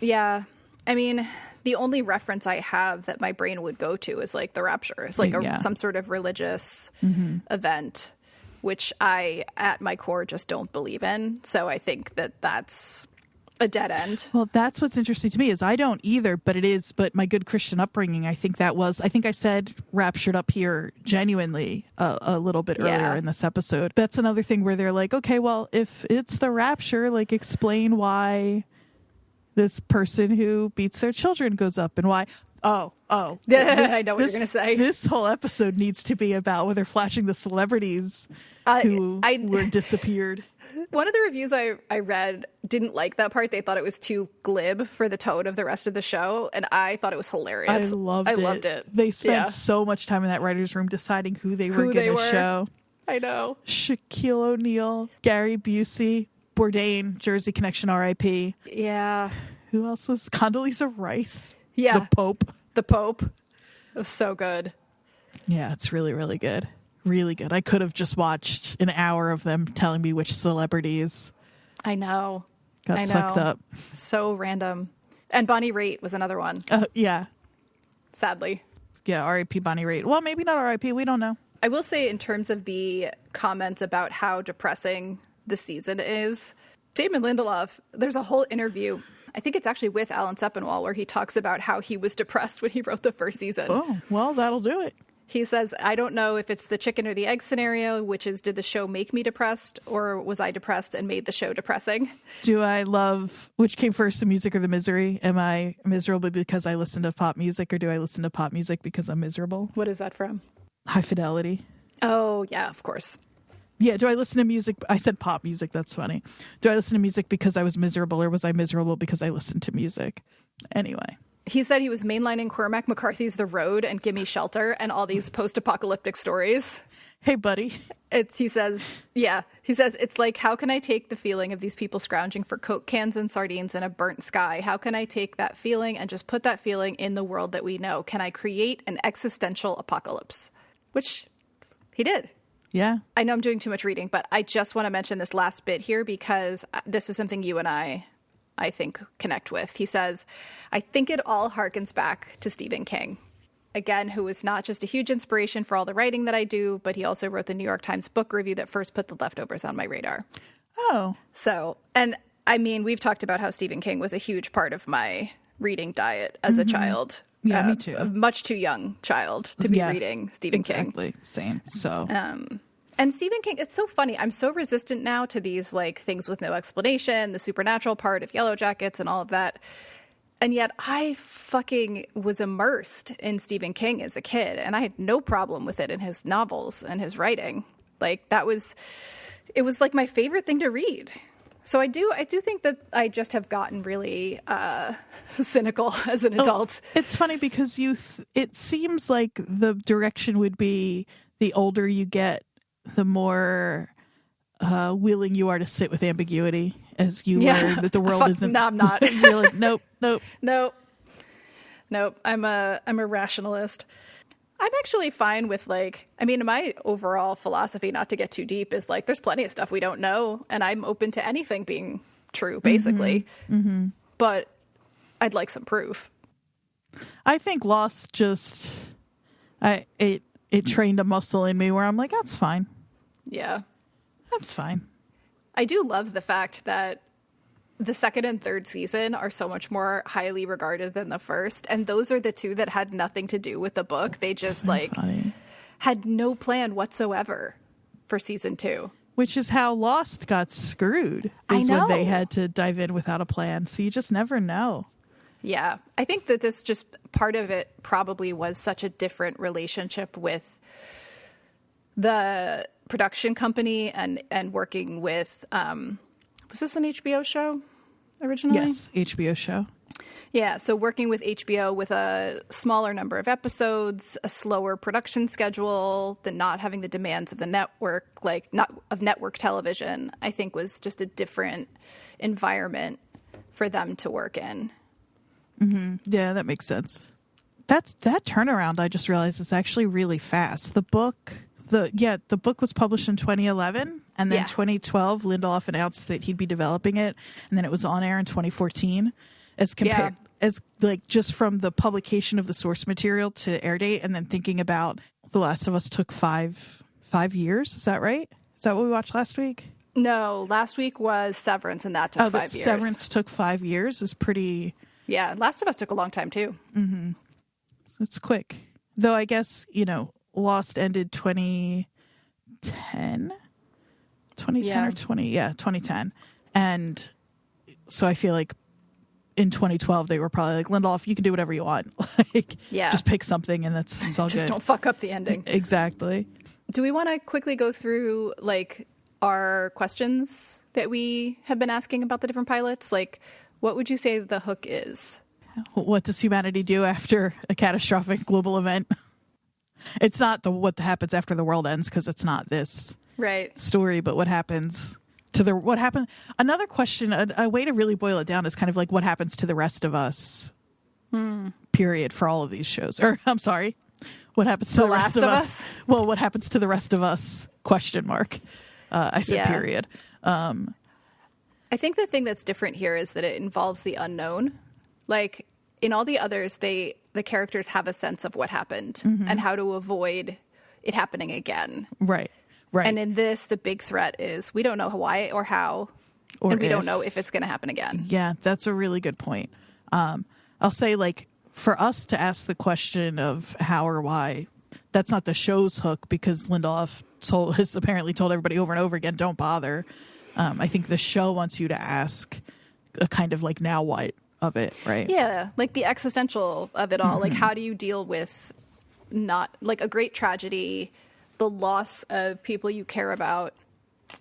Yeah, I mean, the only reference I have that my brain would go to is like the rapture. It's like some sort of religious mm-hmm. event, which I, at my core, just don't believe in. So I think that that's a dead end. Well, that's what's interesting to me, is I don't either, but my good Christian upbringing, I think I said raptured up here genuinely a little bit earlier in this episode. That's another thing where they're like, okay, well, if it's the rapture, like explain why this person who beats their children goes up, and why. I know what you're going to say. This whole episode needs to be about whether flashing the celebrities who were disappeared. One of the reviews I read didn't like that part. They thought it was too glib for the tone of the rest of the show, and I thought it was hilarious. I loved it. They spent so much time in that writer's room deciding who they were going to show. I know. Shaquille O'Neal, Gary Busey, Bourdain, Jersey Connection, R.I.P. Yeah. Who else was? Condoleezza Rice. Yeah. The Pope. It was so good. Yeah, it's really, really good. Really good. I could have just watched an hour of them telling me which celebrities got sucked up. So random. And Bonnie Raitt was another one. Yeah. Sadly. Yeah, R.I.P. Bonnie Raitt. Well, maybe not R.I.P. We don't know. I will say, in terms of the comments about how depressing the season is, Damon Lindelof, there's a whole interview, I think it's actually with Alan Sepinwall, where he talks about how he was depressed when he wrote the first season. Oh, well, that'll do it. He says, I don't know if it's the chicken or the egg scenario, which is, did the show make me depressed, or was I depressed and made the show depressing? Do I love, which came first, the music or the misery? Am I miserable because I listen to pop music, or do I listen to pop music because I'm miserable? What is that from? High Fidelity. Oh, yeah, of course. Yeah, do I listen to music? I said pop music, that's funny. Do I listen to music because I was miserable, or was I miserable because I listened to music? Anyway. He said he was mainlining Cormac McCarthy's The Road and Gimme Shelter and all these post-apocalyptic stories. Hey, buddy. He says, it's like, how can I take the feeling of these people scrounging for Coke cans and sardines in a burnt sky? How can I take that feeling and just put that feeling in the world that we know? Can I create an existential apocalypse? Which he did. Yeah. I know I'm doing too much reading, but I just want to mention this last bit here because this is something you and I think, connect with. He says, I think it all harkens back to Stephen King. Again, who was not just a huge inspiration for all the writing that I do, but he also wrote the New York Times book review that first put The Leftovers on my radar. Oh. So, and I mean, we've talked about how Stephen King was a huge part of my reading diet as a child. Yeah, me too. A much too young child to be reading Stephen King. Exactly. Same. So. And Stephen King, it's so funny. I'm so resistant now to these like things with no explanation, the supernatural part of Yellow Jackets and all of that. And yet I fucking was immersed in Stephen King as a kid, and I had no problem with it in his novels and his writing. Like it was like my favorite thing to read. So I do think that I just have gotten really cynical as an adult. It's funny because it seems like the direction would be the older you get, the more willing you are to sit with ambiguity as you learn that the world isn't. No, I'm not. You're like, nope. I'm a rationalist. I'm actually fine with my overall philosophy, not to get too deep, is like there's plenty of stuff we don't know, and I'm open to anything being true, basically. Mm-hmm. But I'd like some proof. I think Lost it trained a muscle in me where I'm like, that's fine. Yeah. That's fine. I do love the fact that the second and third season are so much more highly regarded than the first. And those are the two that had nothing to do with the book. They just had no plan whatsoever for season 2. Which is how Lost got screwed. Is when they had to dive in without a plan. So you just never know. Yeah. I think that this just part of it probably was such a different relationship with the production company and working with was this an HBO show originally? Yes, HBO show. Yeah, so working with HBO with a smaller number of episodes, a slower production schedule, not having the demands of the network, not of network television, I think was just a different environment for them to work in. Mm-hmm. Yeah, that makes sense. That turnaround, I just realized, is actually really fast. The book was published in 2011, and then 2012, Lindelof announced that he'd be developing it, and then it was on air in 2014. As compared, as like just from the publication of the source material to air date, and then thinking about The Last of Us took five years. Is that right? Is that what we watched last week? No, last week was Severance, and that took 5 years. Severance took 5 years is pretty. Yeah, Last of Us took a long time too. Mm-hmm. It's quick, though. I guess Lost ended 2010 or 2010, and so I feel like in 2012 they were probably like, Lindelof, you can do whatever you want. Just pick something and it's all good. Just don't fuck up the ending. Exactly. Do we want to quickly go through our questions that we have been asking about the different pilots? What would you say the hook is? What does humanity do after a catastrophic global event? It's not what happens after the world ends, because it's not this story, but what happens what happened. Another question, a way to really boil it down is kind of like what happens to the rest of us, period, for all of these shows. Or, I'm sorry, what happens to the rest of us? Well, what happens to the rest of us, question mark. I said period. I think the thing that's different here is that it involves the unknown. In all the others, the characters have a sense of what happened and how to avoid it happening again. Right. And in this, the big threat is we don't know why or how, and we don't know if it's going to happen again. Yeah, that's a really good point. I'll say, for us to ask the question of how or why, that's not the show's hook, because Lindelof has apparently told everybody over and over again, don't bother. I think the show wants you to ask a kind of now what of it, right? Yeah, the existential of it all. How do you deal with not a great tragedy, the loss of people you care about,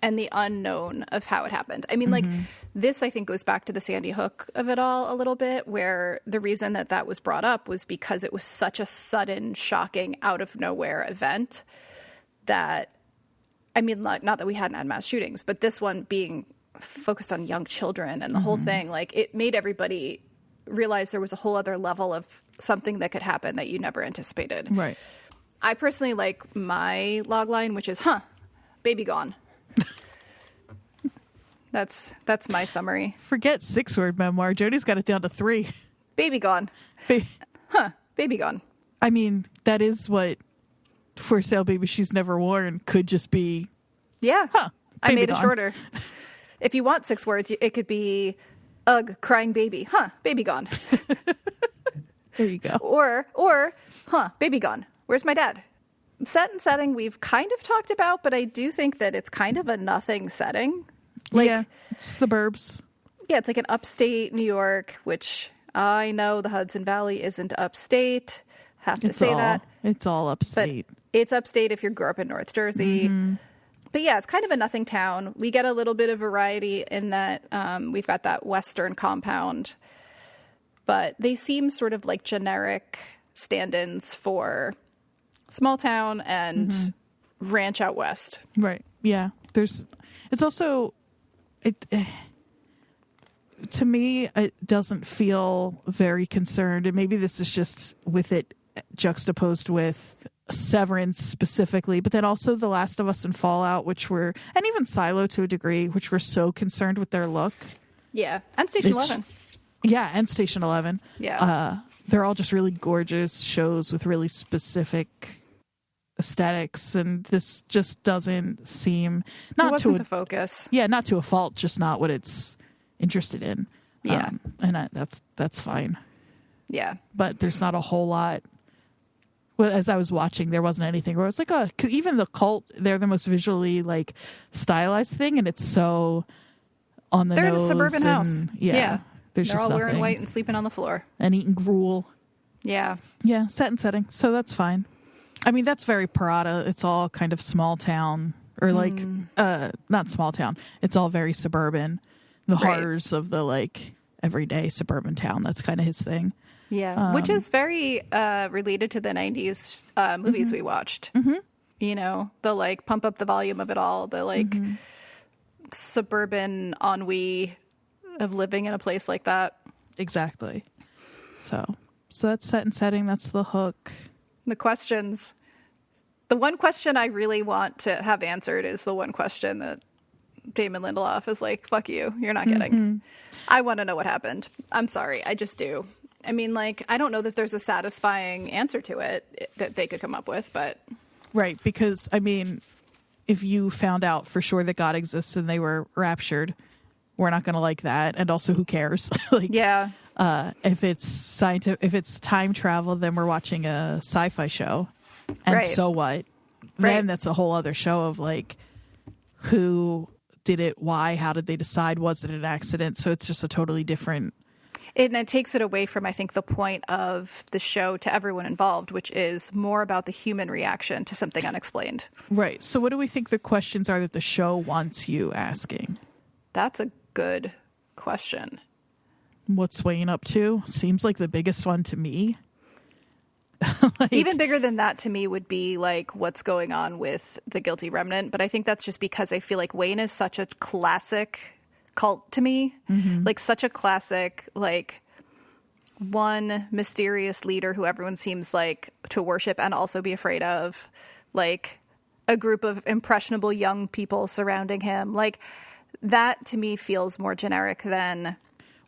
and the unknown of how it happened. I mean, like, this, I think, goes back to the Sandy Hook of it all a little bit, where the reason that was brought up was because it was such a sudden, shocking, out-of-nowhere event that, I mean, not that we hadn't had mass shootings, but this one being focused on young children and the whole thing, like, it made everybody realize there was a whole other level of something that could happen that you never anticipated. Right. I personally like my logline, which is, baby gone. That's my summary. Forget 6-word memoir. Jodie's got it down to 3. Baby gone. Baby gone. I mean, that is what For Sale Baby Shoes Never Worn could just be. Yeah. I made it shorter. If you want 6 words, it could be, ugh, crying baby. Baby gone. There you go. Or, baby gone. Where's my dad? Set and setting we've kind of talked about, but I do think that it's kind of a nothing setting. Like, yeah, it's the burbs. Yeah, it's like an upstate New York, which I know the Hudson Valley isn't upstate. Have to say that. It's all upstate. But it's upstate if you grew up in North Jersey. But yeah, it's kind of a nothing town. We get a little bit of variety in that we've got that western compound. But they seem sort of like generic stand-ins for small town and ranch out west. Right. Yeah. It's also... to me, it doesn't feel very concerned, and maybe this is just with it juxtaposed with Severance specifically, but then also The Last of Us and Fallout, and even Silo to a degree, which were so concerned with their look. Yeah, and Station 11. Yeah, and Station 11. Yeah. They're all just really gorgeous shows with really specific aesthetics, and this just doesn't seem the focus. Yeah, not to a fault, just not what it's interested in. Yeah, and that's fine. Yeah, but there's not a whole lot. Well, as I was watching, there wasn't anything where I was like, oh, because even the cult, they're the most visually like stylized thing, and it's so on the nose. They're in a suburban house. Yeah. They're all wearing white and sleeping on the floor and eating gruel. Yeah, set and setting, so that's fine. I mean, that's very Perotta. It's all kind of small town, or like, not small town. It's all very suburban. The horrors of the like everyday suburban town. That's kind of his thing. Yeah, which is very related to the 90s movies we watched. You know, the like pump up the volume of it all. The like suburban ennui of living in a place like that. Exactly. So that's set and setting. That's the hook. The questions. The one question I really want to have answered is the one question that Damon Lindelof is like, fuck you, you're not getting. I want to know what happened. I'm sorry, I just do. I mean, like, I don't know that there's a satisfying answer to it that they could come up with, but... Right, because, I mean, if you found out for sure that God exists and they were raptured, we're not going to like that, and also, who cares? Like, yeah. If it's time travel, then we're watching a sci-fi show, and so what? Then that's a whole other show of like, who did it? Why? How did they decide? Was it an accident? So it's just a totally different. And it takes it away from, I think, the point of the show to everyone involved, which is more about the human reaction to something unexplained. Right. So what do we think the questions are that the show wants you asking? That's a good question. What's Wayne up to? Seems like the biggest one to me. Like, even bigger than that to me would be like what's going on with the Guilty Remnant. But I think that's just because I feel like Wayne is such a classic cult to me. Like such a classic, like one mysterious leader who everyone seems like to worship and also be afraid of. Like a group of impressionable young people surrounding him. Like that to me feels more generic than...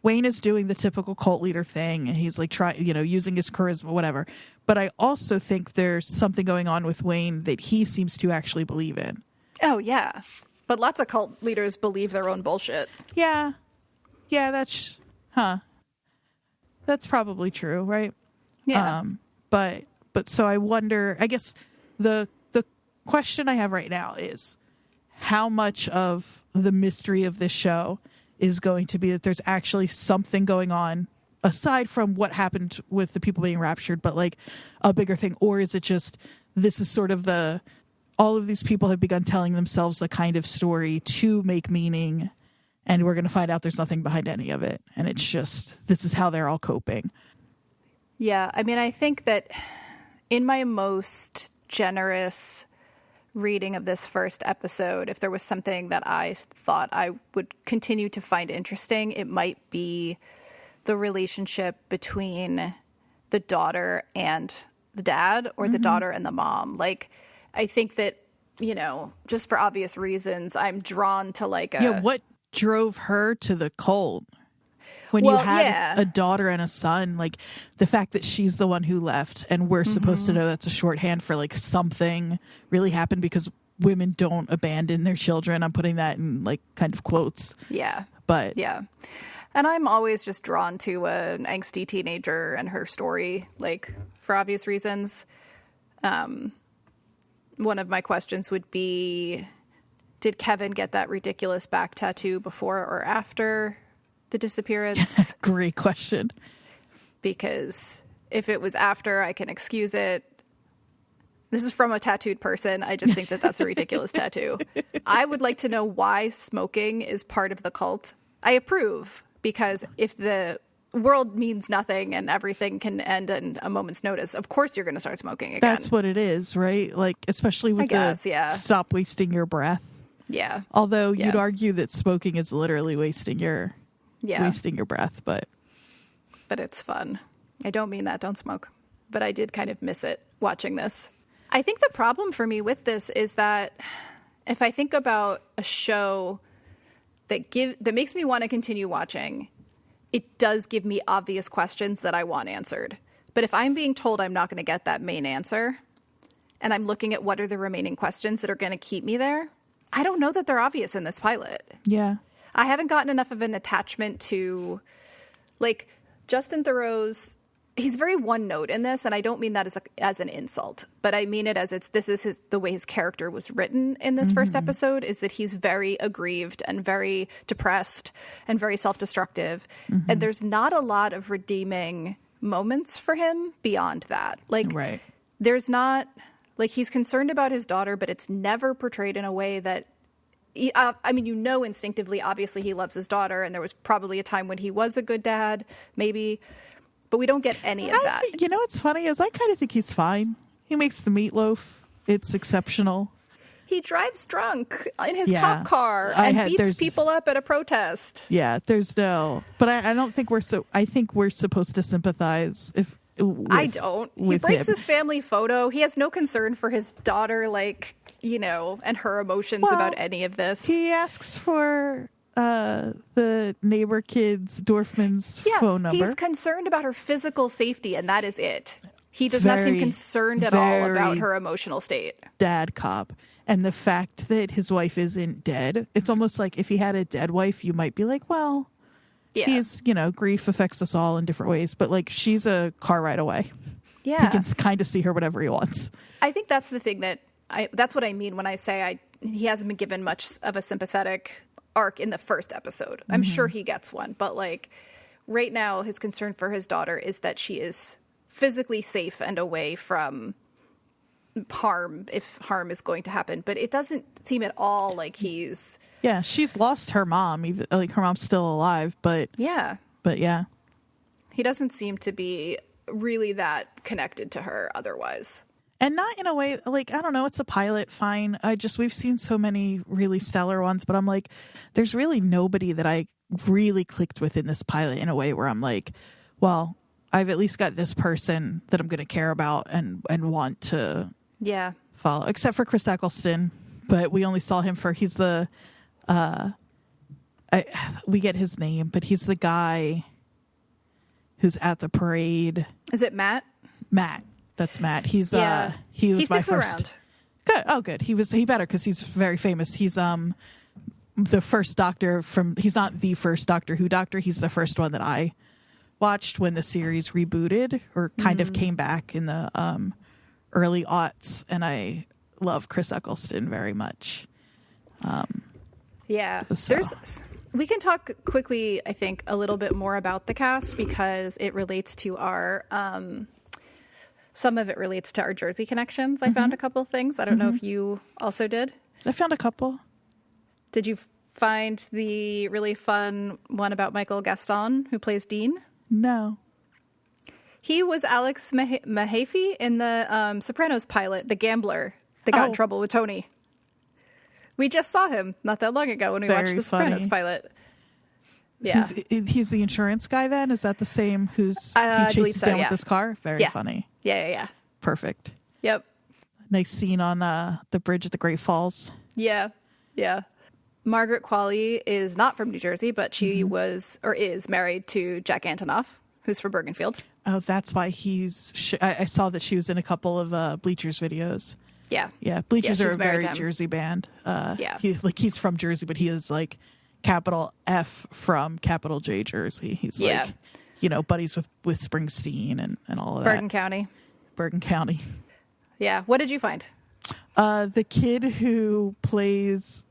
Wayne is doing the typical cult leader thing, and he's like using his charisma, whatever. But I also think there's something going on with Wayne that he seems to actually believe in. Oh, yeah. But lots of cult leaders believe their own bullshit. Yeah. Yeah, that's probably true, right? Yeah. But so I wonder, I guess the question I have right now is how much of the mystery of this show is going to be that there's actually something going on aside from what happened with the people being raptured, but like a bigger thing, or is it just this is sort of the all of these people have begun telling themselves a kind of story to make meaning, and we're going to find out there's nothing behind any of it. And it's just, this is how they're all coping. Yeah. I mean, I think that in my most generous reading of this first episode, if there was something that I thought I would continue to find interesting, it might be the relationship between the daughter and the dad, or the daughter and the mom. Like, I think that, you know, just for obvious reasons, I'm drawn to like what drove her to the cult? When you had a daughter and a son, like the fact that she's the one who left, and we're supposed to know that's a shorthand for like something really happened, because women don't abandon their children. I'm putting that in like kind of quotes. Yeah. But yeah. And I'm always just drawn to an angsty teenager and her story, like for obvious reasons. One of my questions would be, did Kevin get that ridiculous back tattoo before or after the disappearance? Great question. Because if it was after, I can excuse it. This is from a tattooed person. I just think that that's a ridiculous tattoo. I would like to know why smoking is part of the cult. I approve, because if the world means nothing and everything can end in a moment's notice, of course you're going to start smoking again. That's what it is, right? Like, especially with stop wasting your breath. Yeah. Although you'd argue that smoking is literally wasting your breath, but it's fun. I don't mean that. Don't smoke. But I did kind of miss it watching this. I think the problem for me with this is that if I think about a show that makes me want to continue watching, it does give me obvious questions that I want answered. But if I'm being told I'm not going to get that main answer, and I'm looking at what are the remaining questions that are going to keep me there, I don't know that they're obvious in this pilot. Yeah. I haven't gotten enough of an attachment to, like, Justin Theroux's. He's very one note in this, and I don't mean that as an insult, but I mean it as the way his character was written in this first episode, is that he's very aggrieved and very depressed and very self-destructive. And there's not a lot of redeeming moments for him beyond that. Like, there's not, like, he's concerned about his daughter, but it's never portrayed in a way that, I mean, you know, instinctively, obviously he loves his daughter, and there was probably a time when he was a good dad, maybe. But we don't get any of that. You know what's funny is I kind of think he's fine. He makes the meatloaf. It's exceptional. He drives drunk in his cop car and beats people up at a protest. Yeah, there's no. But I don't think I think we're supposed to sympathize I don't. He breaks his family photo. He has no concern for his daughter, like, you know, and her emotions about any of this. He asks for the neighbor kid's Dorfman's phone number. He's concerned about her physical safety, and that is it. He does not seem concerned at all about her emotional state. Dad cop. And the fact that his wife isn't dead, it's almost like if he had a dead wife, you might be like, well, he's, you know, grief affects us all in different ways, but like, she's a car ride away. Yeah. He can kind of see her whenever he wants. I think that's the thing that's what I mean when I say he hasn't been given much of a sympathetic arc in the first episode. I'm sure he gets one, but like right now his concern for his daughter is that she is physically safe and away from harm, if harm is going to happen. But it doesn't seem at all like he's she's lost her mom, even like her mom's still alive, but he doesn't seem to be really that connected to her otherwise. And not in a way, like, I don't know, it's a pilot, fine. We've seen so many really stellar ones, but I'm like, there's really nobody that I really clicked with in this pilot in a way where I'm like, well, I've at least got this person that I'm going to care about and want to follow. Except for Chris Eccleston, but we only saw him he's the, we get his name, but he's the guy who's at the parade. Is it Matt? Matt. That's Matt. He was my first. Around. Good. Oh, good. He better because he's very famous. He's the first Doctor he's not the first Doctor Who Doctor. He's the first one that I watched when the series rebooted or kind of came back in the early aughts, and I love Chris Eccleston very much. We can talk quickly, I think, a little bit more about the cast because it relates to our Some of it relates to our Jersey connections. I found a couple of things. I don't know if you also did. I found a couple. Did you find the really fun one about Michael Gaston, who plays Dean? No. He was Alex Mahaffey in the Sopranos pilot, the gambler that got in trouble with Tony. We just saw him not that long ago when we watched the Sopranos pilot. Yeah. He's the insurance guy then? Is that the same he chases down with his car? Very funny. Yeah. Perfect. Yep. Nice scene on the bridge at the Great Falls. Yeah. Margaret Qualley is not from New Jersey, but she was or is married to Jack Antonoff, who's from Bergenfield. Oh, that's why I saw that she was in a couple of Bleachers videos. Yeah. Bleachers are a very Jersey band. He's from Jersey, but he is like capital F from capital J Jersey. He's like, buddies with Springsteen and all of that. Bergen County. Yeah. What did you find? The kid who plays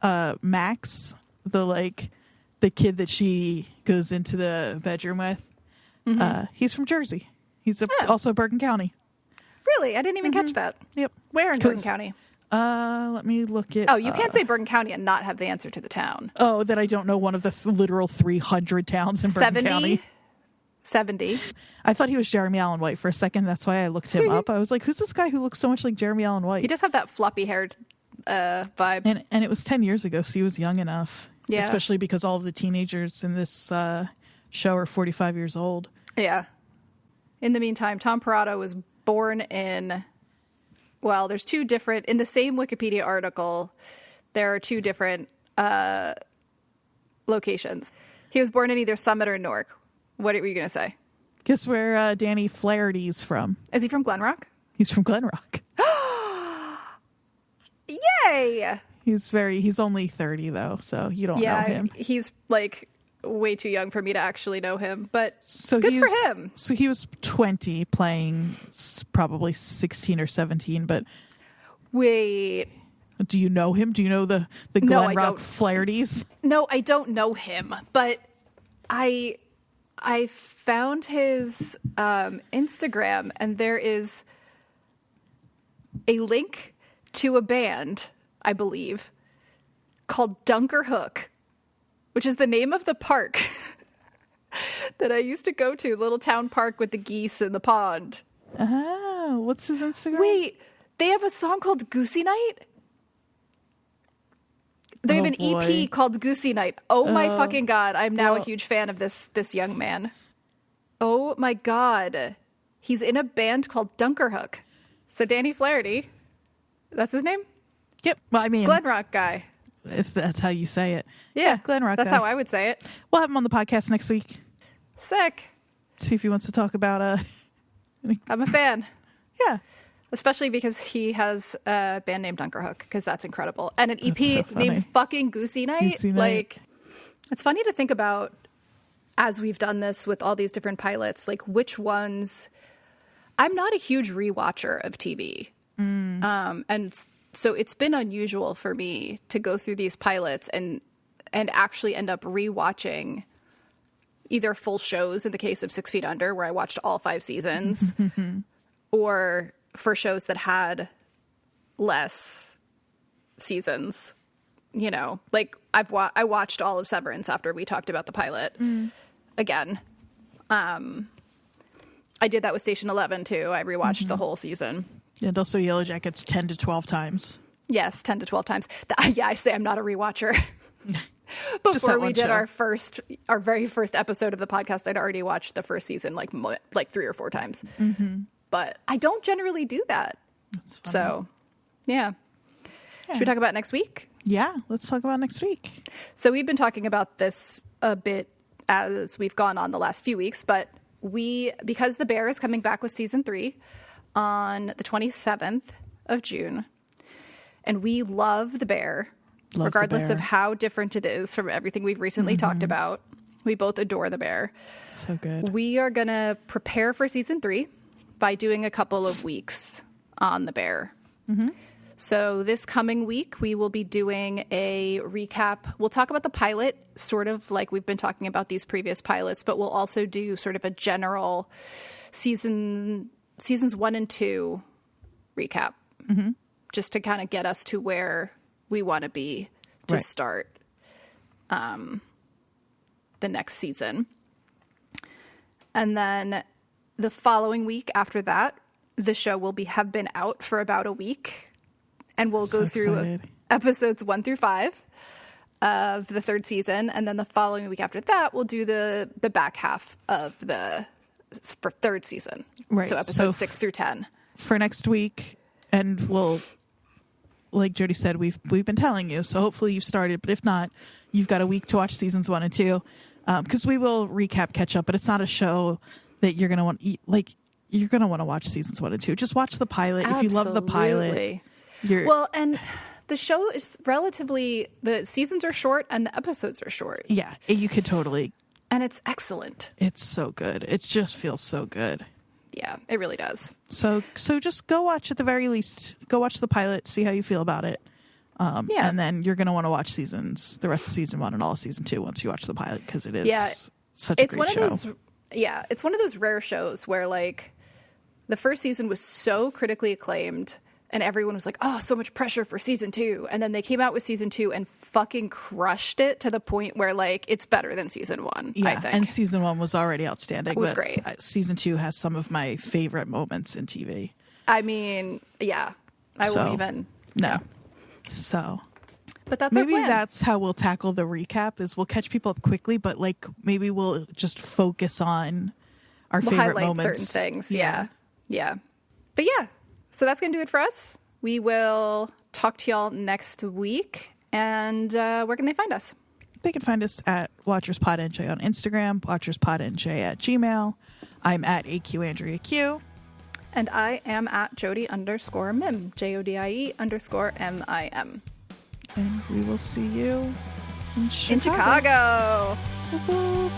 Max, the kid that she goes into the bedroom with, he's from Jersey. He's also Bergen County. Really? I didn't even catch that. Yep. Where in Bergen County? Let me look at... Oh, you can't say Bergen County and not have the answer to the town. Oh, that I don't know one of the literal 300 towns in Bergen County. 70. I thought he was Jeremy Allen White for a second. That's why I looked him up. I was like, who's this guy who looks so much like Jeremy Allen White? He does have that floppy-haired vibe. And it was 10 years ago, so he was young enough. Yeah. Especially because all of the teenagers in this show are 45 years old. Yeah. In the meantime, Tom Perotta was born in... Well, there's two different... In the same Wikipedia article, there are two different locations. He was born in either Summit or Newark. What were you going to say? Guess where Danny Flaherty's from. Is he from Glen Rock? He's from Glen Rock. Yay! He's only 30, though, so you don't know him. He's, way too young for me to actually know him, but good for him. So he was 20 playing probably 16 or 17, but... Wait... Do you know him? Do you know the Glen Rock Flahertys? No, I don't know him, but I found his Instagram, and there is a link to a band, I believe, called Dunker Hook, which is the name of the park that I used to go to, little town park with the geese in the pond. Oh, what's his Instagram? Wait, they have a song called Goosey Night? They have an EP called Goosey Night. Oh my fucking God. I'm now a huge fan of this young man. Oh my God. He's in a band called Dunker Hook. So Danny Flaherty, that's his name? Yep. Well, I mean... Glen Rock guy. If that's how you say it. Yeah, Glen Rock that's guy. how I would say it. We'll have him on the podcast next week. Sick. See if he wants to talk about... I'm a fan. Yeah. Especially because he has a band named Dunker Hook, because that's incredible. And an EP named fucking Goosey Night. It's funny to think about, as we've done this with all these different pilots, which ones... I'm not a huge rewatcher of TV. And so it's been unusual for me to go through these pilots and actually end up rewatching either full shows, in the case of 6 Feet Under, where I watched all 5 seasons, or... for shows that had less seasons, I watched all of Severance after we talked about the pilot again. I did that with Station 11 too. I rewatched the whole season. And also Yellow Jackets 10 to 12 times. Yes, 10 to 12 times. I say I'm not a rewatcher. Before we did our very first episode of the podcast, I'd already watched the first season like 3 or 4 times. But I don't generally do that. That's funny. So, yeah. Should we talk about next week? Yeah, let's talk about next week. So we've been talking about this a bit as we've gone on the last few weeks, but because The Bear is coming back with season 3 on the 27th of June, and we love The Bear, regardless of how different it is from everything we've recently talked about. We both adore The Bear. So good. We are going to prepare for season 3 by doing a couple of weeks on The Bear. So this coming week, we will be doing a recap. We'll talk about the pilot, sort of like we've been talking about these previous pilots, but we'll also do sort of a general season seasons 1 and 2 recap, just to kind of get us to where we want to be to start the next season. And then the following week after that, the show will have been out for about a week, and we'll go through episodes 1 through 5 of the 3rd season. And then the following week after that, we'll do the back half of the 3rd season. Right. So episodes 6 through 10 for next week. And we'll, like Jodie said, we've been telling you, so hopefully you've started, but if not, you've got a week to watch seasons 1 and 2, because we will catch up, but it's not a show that you're going to want, you're going to want to watch seasons 1 and 2. Just watch the pilot. Absolutely. If you love the pilot, and the show is the seasons are short and the episodes are short. Yeah, you could totally. And it's excellent. It's so good. It just feels so good. Yeah, it really does. So just go watch, at the very least, go watch the pilot, see how you feel about it. And then you're going to want to watch the rest of season 1 and all of season 2 once you watch the pilot, because it is such a great show. It's one of those rare shows where, like, the first season was so critically acclaimed and everyone was like, oh, so much pressure for season 2. And then they came out with season 2 and fucking crushed it to the point where, like, it's better than season 1, I think. And season 1 was already outstanding. It was great. Season 2 has some of my favorite moments in TV. I mean, yeah. I won't even... No. Yeah. So... But that's maybe our plan. That's how we'll tackle the recap, is we'll catch people up quickly, but, like, maybe we'll just focus on our favorite highlight moments. Certain things. Yeah. But yeah, so that's going to do it for us. We will talk to y'all next week. And where can they find us? They can find us at WatchersPodNJ on Instagram, WatchersPodNJ at Gmail. I'm at AQAndreaQ. And I am at Jodie_Mim, JODIE_MIM. And we will see you in Chicago. In Chicago. Woo-hoo.